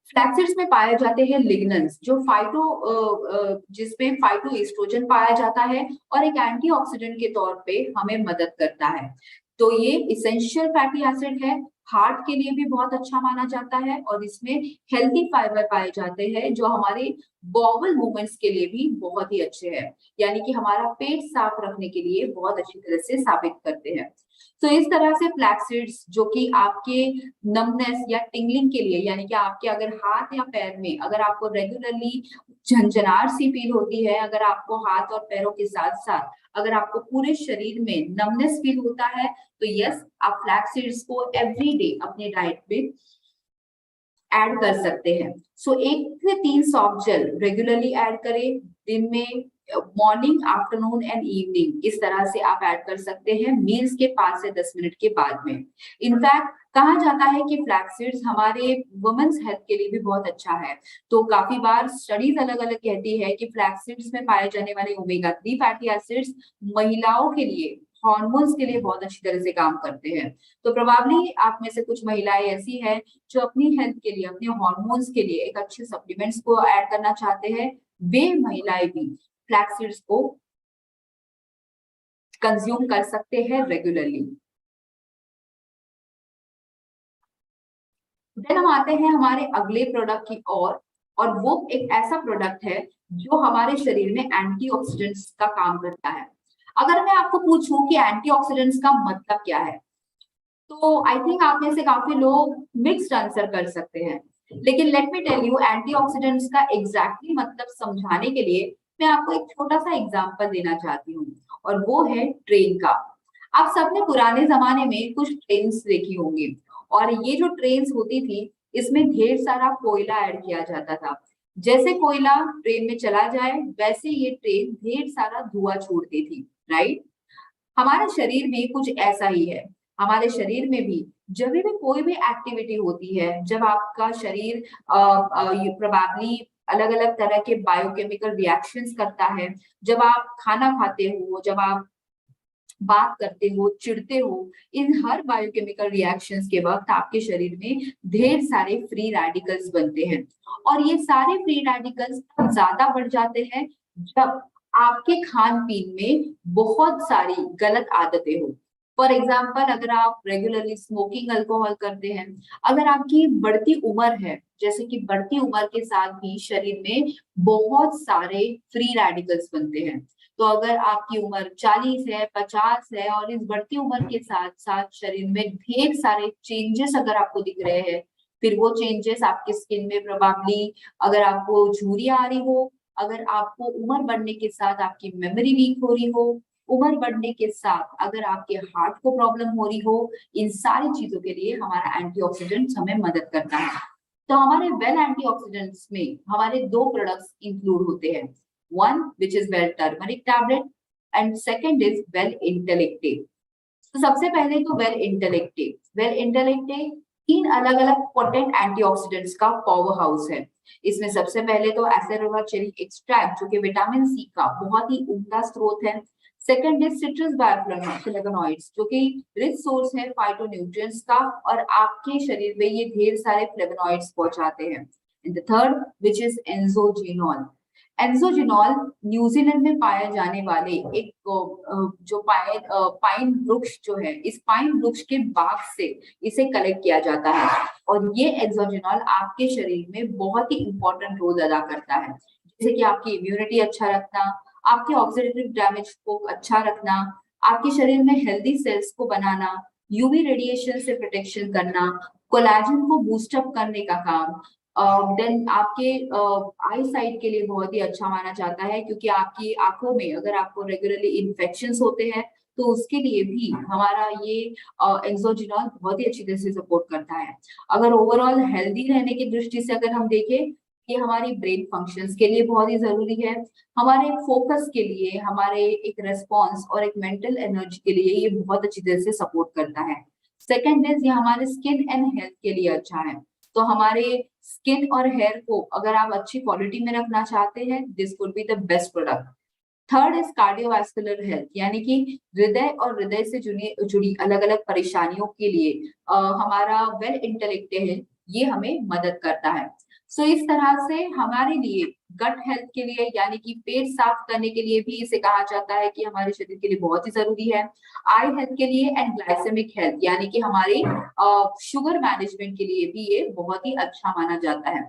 फ्लैक्सीड्स में पाए जाते हैं लिग्नन्स जो जिसमें फाइटो एस्ट्रोजन पाया जाता है और एक एंटीऑक्सीडेंट के तौर पे हमें मदद करता है। तो ये इसेंशियल फैटी एसिड है, हार्ट के लिए भी बहुत अच्छा माना जाता है और इसमें हेल्थी फाइबर पाए जाते हैं जो हमारे बॉवल मूवमेंट्स के लिए भी बहुत ही अच्छे हैं, यानी कि हमारा पेट साफ रखने के लिए बहुत अच्छी तरह से साबित करते हैं। तो इस तरह से फ्लैक्स सीड्स जो कि आपके नमनेस या टिंगलिंग के लिए, यानी कि आपके अगर हाथ या पैर में अगर आपको रेगुलरली झंझनाहट सी फील होती है, अगर आपको हाथ और पैरों के साथ साथ अगर आपको पूरे शरीर में नमनेस फील होता है तो यस आप फ्लैक्स सीड्स को एवरी डे अपने डाइट में ऐड कर सकते हैं। सो 1 से 3 सॉफ्ट जेल रेगुलरली ऐड करें दिन में, मॉर्निंग, आफ्टरनून एंड इवनिंग, इस तरह से आप ऐड कर सकते हैं मील्स के 5 से 10 मिनट के बाद में। इनफैक्ट कहा जाता है कि फ्लैक्स सीड्स हमारे वुमेन्स हेल्थ के लिए भी बहुत अच्छा है। तो काफी बार स्टडीज अलग अलग कहती है कि फ्लैक्स सीड्स में पाए जाने वाले ओमेगा 3 फैटी एसिड्स महिलाओं के लिए, हार्मोन्स के लिए बहुत अच्छी तरह से काम करते हैं। तो प्रोबेबली आप में से कुछ महिलाएं ऐसी हैं जो अपनी हेल्थ के लिए, अपने हार्मोन्स के लिए एक अच्छे सप्लीमेंट्स को ऐड करना चाहते हैं, वे महिलाएं भी फ्लैक्स सीड्स को कंज्यूम कर सकते हैं रेगुलरली। देन हम आते हैं हमारे अगले प्रोडक्ट की ओर, और वो एक ऐसा प्रोडक्ट है जो हमारे शरीर में एंटीऑक्सीडेंट्स का काम करता है। अगर मैं आपको पूछूं कि एंटीऑक्सीडेंट्स का मतलब क्या है, तो आई थिंक आप में से काफी लोग मिक्स्ड आंसर कर सकते हैं, लेकिन let me tell you antioxidants का एग्जैक्टली मतलब समझाने के लिए मैं आपको एक छोटा सा एग्जांपल देना चाहती हूँ, और वो है ट्रेन का। आप सबने पुराने जमाने में कुछ ट्रेन्स देखी होंगी, और ये जो ट्रेन्स होती थी इसमें ढेर सारा कोयला ऐड किया जाता था। जैसे कोयला ट्रेन में चला जाए वैसे ये ट्रेन ढेर सारा धुआं छोड़ती थी, राइट। हमारे शरीर में कुछ ऐसा ही है। हमारे शरीर में भी जब भी कोई भी एक्टिविटी होती है, जब आपका शरीर प्रोबेबली अलग अलग तरह के बायोकेमिकल रिएक्शंस करता है, जब आप खाना खाते हो, जब आप बात करते हो, चिढ़ते हो, इन हर बायोकेमिकल रिएक्शंस के वक्त आपके शरीर में ढेर सारे फ्री रेडिकल्स बनते हैं। और ये सारे फ्री रेडिकल्स ज्यादा बढ़ जाते हैं जब आपके खान पीन में बहुत सारी गलत आदतें हो। फॉर एग्जाम्पल, अगर आप रेगुलरली स्मोकिंग अल्कोहल करते हैं, अगर आपकी बढ़ती उम्र है, जैसे कि बढ़ती उम्र के साथ भी शरीर में बहुत सारे फ्री रेडिकल्स बनते हैं। तो अगर आपकी उम्र 40 है, 50 है और इस बढ़ती उम्र के साथ साथ शरीर में ढेर सारे चेंजेस अगर आपको दिख रहे हैं, फिर वो चेंजेस आपकी स्किन में प्रोबेबली, अगर आपको झुर्रियां आ रही हो, अगर आपको उम्र बढ़ने के साथ आपकी मेमोरी वीक हो रही हो, उम्र बढ़ने के साथ अगर आपके हार्ट को प्रॉब्लम हो रही हो, इन सारी चीजों के लिए हमारा एंटीऑक्सीडेंट्स हमें मदद करता है। तो हमारे वेल एंटीऑक्सीडेंट्स में हमारे दो प्रोडक्ट्स इंक्लूड होते हैं, one which is well turmeric tablet and second is well intellective। तो सबसे पहले तो वेल इंटेलेक्टिव तीन अलग अलग पोटेंट एंटीऑक्सीडेंट्स का पावर हाउस है। इसमें सबसे पहले तो एसेरोला चेरी एक्सट्रैक्ट, जो कि विटामिन सी का बहुत ही उम्दा स्रोत है। सेकंड इज सिट्रस बायोफ्लेवोनॉइड्स, जो कि रिच सोर्स है फाइटोन्यूट्रिएंट्स का, और आपके शरीर में ये ढेर सारे फ्लेवोनॉइड्स पहुंचाते हैं। And the third which is Enzogenol. Enzogenol New Zealand में पाए जाने वाले एक जो पाइन वृक्ष जो है, इस पाइन वृक्ष के बाग से इसे कलेक्ट किया जाता है, और ये एंजोजिनॉल आपके शरीर में बहुत ही इंपॉर्टेंट रोल अदा करता है, जैसे कि आपकी इम्यूनिटी अच्छा रखना, आपके ऑक्सीडेटिव डैमेज को अच्छा रखना, आपके शरीर में हेल्दी सेल्स को बनाना, यूवी रेडिएशन से प्रोटेक्शन करना, कोलेजन को बूस्टअप करने का काम। देन आपके आई साइट के लिए बहुत ही अच्छा माना जाता है, क्योंकि आपकी आंखों में अगर आपको रेगुलरली इन्फेक्शंस होते हैं तो उसके लिए भी हमारा ये एक्सोजिनॉल बहुत ही अच्छी तरह से सपोर्ट करता है। अगर ओवरऑल हेल्दी रहने की दृष्टि से अगर हम देखें, ये हमारी ब्रेन फंक्शंस के लिए बहुत ही जरूरी है, हमारे फोकस के लिए, हमारे एक रेस्पॉन्स और एक मेंटल एनर्जी के लिए ये बहुत अच्छी तरह से सपोर्ट करता है। सेकेंड इज ये हमारे स्किन एंड हेल्थ के लिए अच्छा है। तो हमारे स्किन और हेयर को अगर आप अच्छी क्वालिटी में रखना चाहते हैं, this would be the best product. Third is cardiovascular health, यानी कि हृदय और हृदय से जुड़ी अलग अलग परेशानियों के लिए हमारा वेल इंटेलेक्टिव है, ये हमें मदद करता है। सो इस तरह से हमारे लिए गट हेल्थ के लिए, यानी कि पेट साफ करने के लिए भी इसे कहा जाता है कि हमारे शरीर के लिए बहुत ही जरूरी है। आई हेल्थ के लिए एंड ग्लाइसेमिक हेल्थ, यानी कि हमारी शुगर मैनेजमेंट के लिए भी ये बहुत ही अच्छा माना जाता है।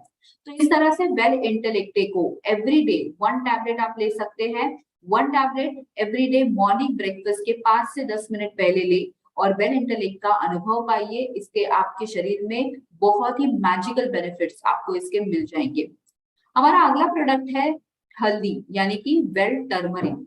तो इस तरह से वेल इंटेलेक्टे को एवरी डे 1 टैबलेट आप ले सकते हैं। 1 tablet every day morning breakfast के 5 से 10 मिनट पहले ले, और वेल इंटेलेक्ट का अनुभव पाइए। इसके आपके शरीर में बहुत ही मैजिकल बेनिफिट्स आपको इसके मिल जाएंगे। हमारा अगला प्रोडक्ट है हल्दी, यानी कि वेल टर्मरिक।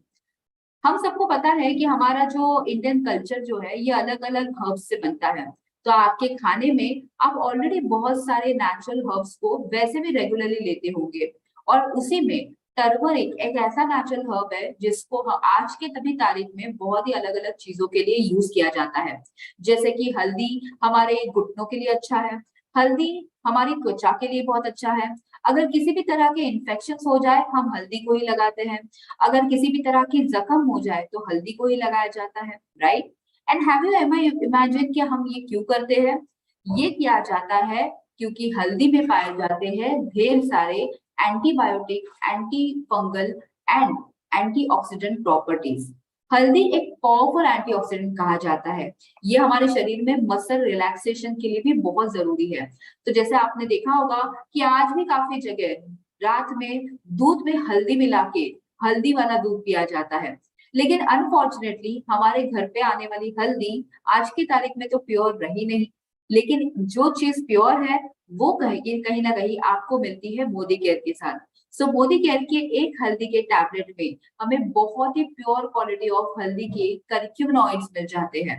हम सबको पता है कि हमारा जो इंडियन कल्चर जो है, ये अलग अलग हर्ब्स से बनता है। तो आपके खाने में आप ऑलरेडी बहुत सारे नेचुरल हर्ब्स को वैसे भी रेगुलरली लेते होंगे, और उसी में टर्मरिक एक ऐसा नेचुरल हर्ब है जिसको आज के तभी तारीख में बहुत ही अलग अलग चीजों के लिए यूज किया जाता है। जैसे कि हल्दी हमारे घुटनों के लिए अच्छा है, हल्दी हमारी त्वचा के लिए बहुत अच्छा है। अगर किसी भी तरह के इन्फेक्शन हो जाए, हम हल्दी को ही लगाते हैं। अगर किसी भी तरह की जख्म हो जाए तो हल्दी को ही लगाया जाता है, right. And have you imagine कि हम ये क्यों करते हैं? ये किया जाता है क्योंकि हल्दी में पाए जाते हैं ढेर सारे antibiotic, anti fungal and antioxidant properties. हल्दी एक पावरफुल एंटीऑक्सीडेंट कहा जाता है। ये हमारे शरीर में मसल रिलैक्सेशन के लिए भी बहुत जरूरी है। तो जैसे आपने देखा होगा कि आज भी काफी जगह रात में दूध में हल्दी मिला के हल्दी वाला दूध पिया जाता है, लेकिन अनफॉर्चुनेटली हमारे घर पे आने वाली हल्दी आज की तारीख में तो प्योर रही नहीं। लेकिन जो चीज प्योर है वो कहीं ना कहीं आपको मिलती है मोदी केयर के साथ। सो मोदी केयर के एक हल्दी के टैबलेट में हमें बहुत ही प्योर क्वालिटी ऑफ हल्दी के करक्यूमिनॉइड्स मिल जाते हैं।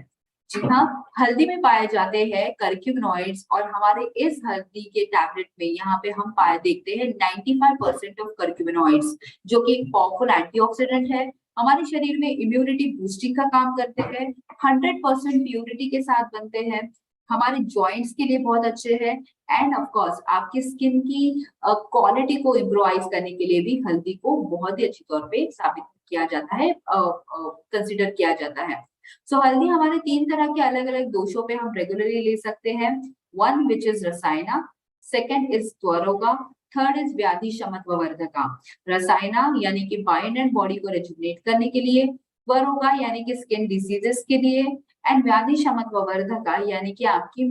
जी हाँ, हल्दी में पाए जाते हैं करक्यूमिनॉइड्स, और हमारे इस हल्दी के टैबलेट में यहाँ पे हम पाए देखते हैं 95% ऑफ करक्यूमिनॉइड्स, जो कि एक पावरफुल एंटीऑक्सीडेंट है, हमारे शरीर में इम्यूनिटी बूस्टिंग का काम करते हैं, 100% प्योरिटी के साथ बनते हैं, हमारे जॉइंट्स के लिए बहुत अच्छे हैं, एंड ऑफ कोर्स आपकी स्किन की क्वालिटी को इम्प्रोवाइज करने के लिए भी हल्दी को बहुत ही अच्छी तौर पे साबित किया जाता है, कंसिडर किया जाता है। सो हल्दी हमारे 3 तरह के अलग अलग दोषों पे हम रेगुलरली ले सकते हैं। वन विच इज रसायना, सेकेंड इज त्वरोगा, थर्ड इज व्याधि शमत्ववर्धका। रसायना यानी कि बाइंड एंड बॉडी को रेजुनेट करने के लिए, त्वरोगा यानी कि स्किन डिसीजेस के लिए, एंड व्याधि शमत्ववर्धका यानी कि आपकी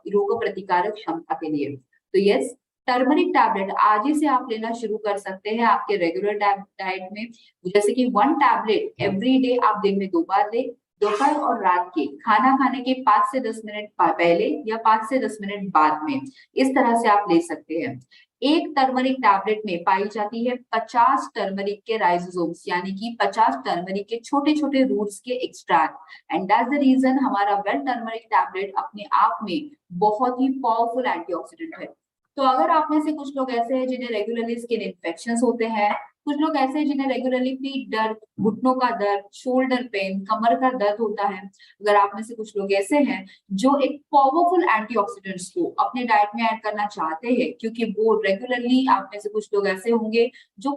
रोग प्रतिकारक क्षमता के लिए। तो यस, टर्मरिक टैबलेट आज ही से आप लेना शुरू कर सकते हैं आपके रेगुलर डाइट में। जैसे कि 1 टैबलेट एवरी डे आप दिन में 2 बार ले, दोपहर और रात के खाना खाने के 5 से 10 मिनट पहले या 5 से 10 मिनट बाद में, इस तरह से आप ले सकते हैं। एक टर्मरिक टैबलेट में पाई जाती है 50 टर्मरिक के राइजोसोम्स, यानी कि 50 टर्मरिक के छोटे छोटे रूट्स के extract, and that's the reason हमारा वेल टर्मरिक टैबलेट अपने आप में बहुत ही पावरफुल एंटीऑक्सीडेंट है। तो अगर आप में से कुछ लोग ऐसे हैं जिन्हें रेगुलरली स्किन इन्फेक्शंस होते हैं, कुछ लोग ऐसे हैं जिन्हें रेगुलरली पीठ दर्द, घुटनों का दर्द, शोल्डर पेन, कमर का दर्द होता है, अगर आप में से कुछ लोग ऐसे हैं जो एक पावरफुल एंटीऑक्सीडेंट्स को अपने डाइट में ऐड करना चाहते हैं, क्योंकि वो रेगुलरली, आप में से कुछ लोग ऐसे होंगे जो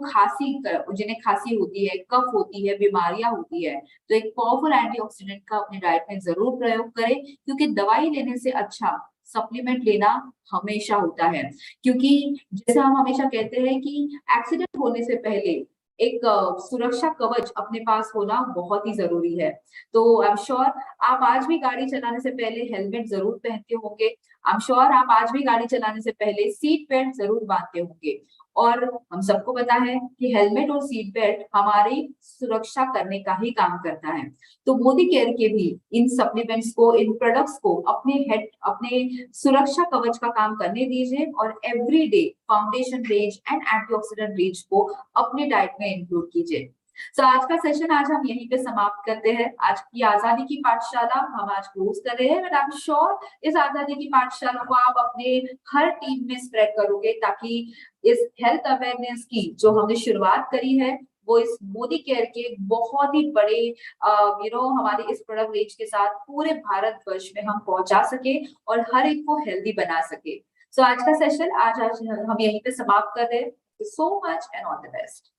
जिन्हें खांसी होती है, कफ होती है, बीमारियां होती है, तो एक पावरफुल एंटीऑक्सीडेंट का अपने डाइट में जरूर प्रयोग करें, क्योंकि दवाई लेने से अच्छा सप्लीमेंट लेना हमेशा होता है। क्योंकि जैसे हम हमेशा कहते हैं कि एक्सीडेंट होने से पहले एक सुरक्षा कवच अपने पास होना बहुत ही जरूरी है। तो आई एम श्योर आप आज भी गाड़ी चलाने से पहले हेलमेट जरूर पहनते होंगे, आई एम श्योर आप आज भी गाड़ी चलाने से पहले सीट बेल्ट जरूर बांधते होंगे, और हम सबको पता है कि हेलमेट और सीट बेल्ट हमारी सुरक्षा करने का ही काम करता है। तो मोदी केयर के भी इन सप्लीमेंट्स को, इन प्रोडक्ट्स को अपने सुरक्षा कवच का काम करने दीजिए, और everyday foundation range and antioxidant range को अपने डाइट में इंक्लूड कीजिए। तो आज का सेशन आज हम यहीं पे समाप्त करते हैं। आज की आजादी की पाठशाला हम आज क्लोज कर रहे हैं, बट आई एम श्योर इस आजादी की पाठशाला को आप अपने हर टीम में स्प्रेड करोगे, ताकि इस हेल्थ अवेयरनेस की जो हमने शुरुआत करी है वो इस मोदी केयर के बहुत ही बड़े हमारे इस प्रोडक्ट रेंज के साथ पूरे भारत वर्ष में हम पहुंचा सके और हर एक को हेल्दी बना सके। सो आज का सेशन आज हम यहीं पे समाप्त कर रहे हैं। So much and all the best.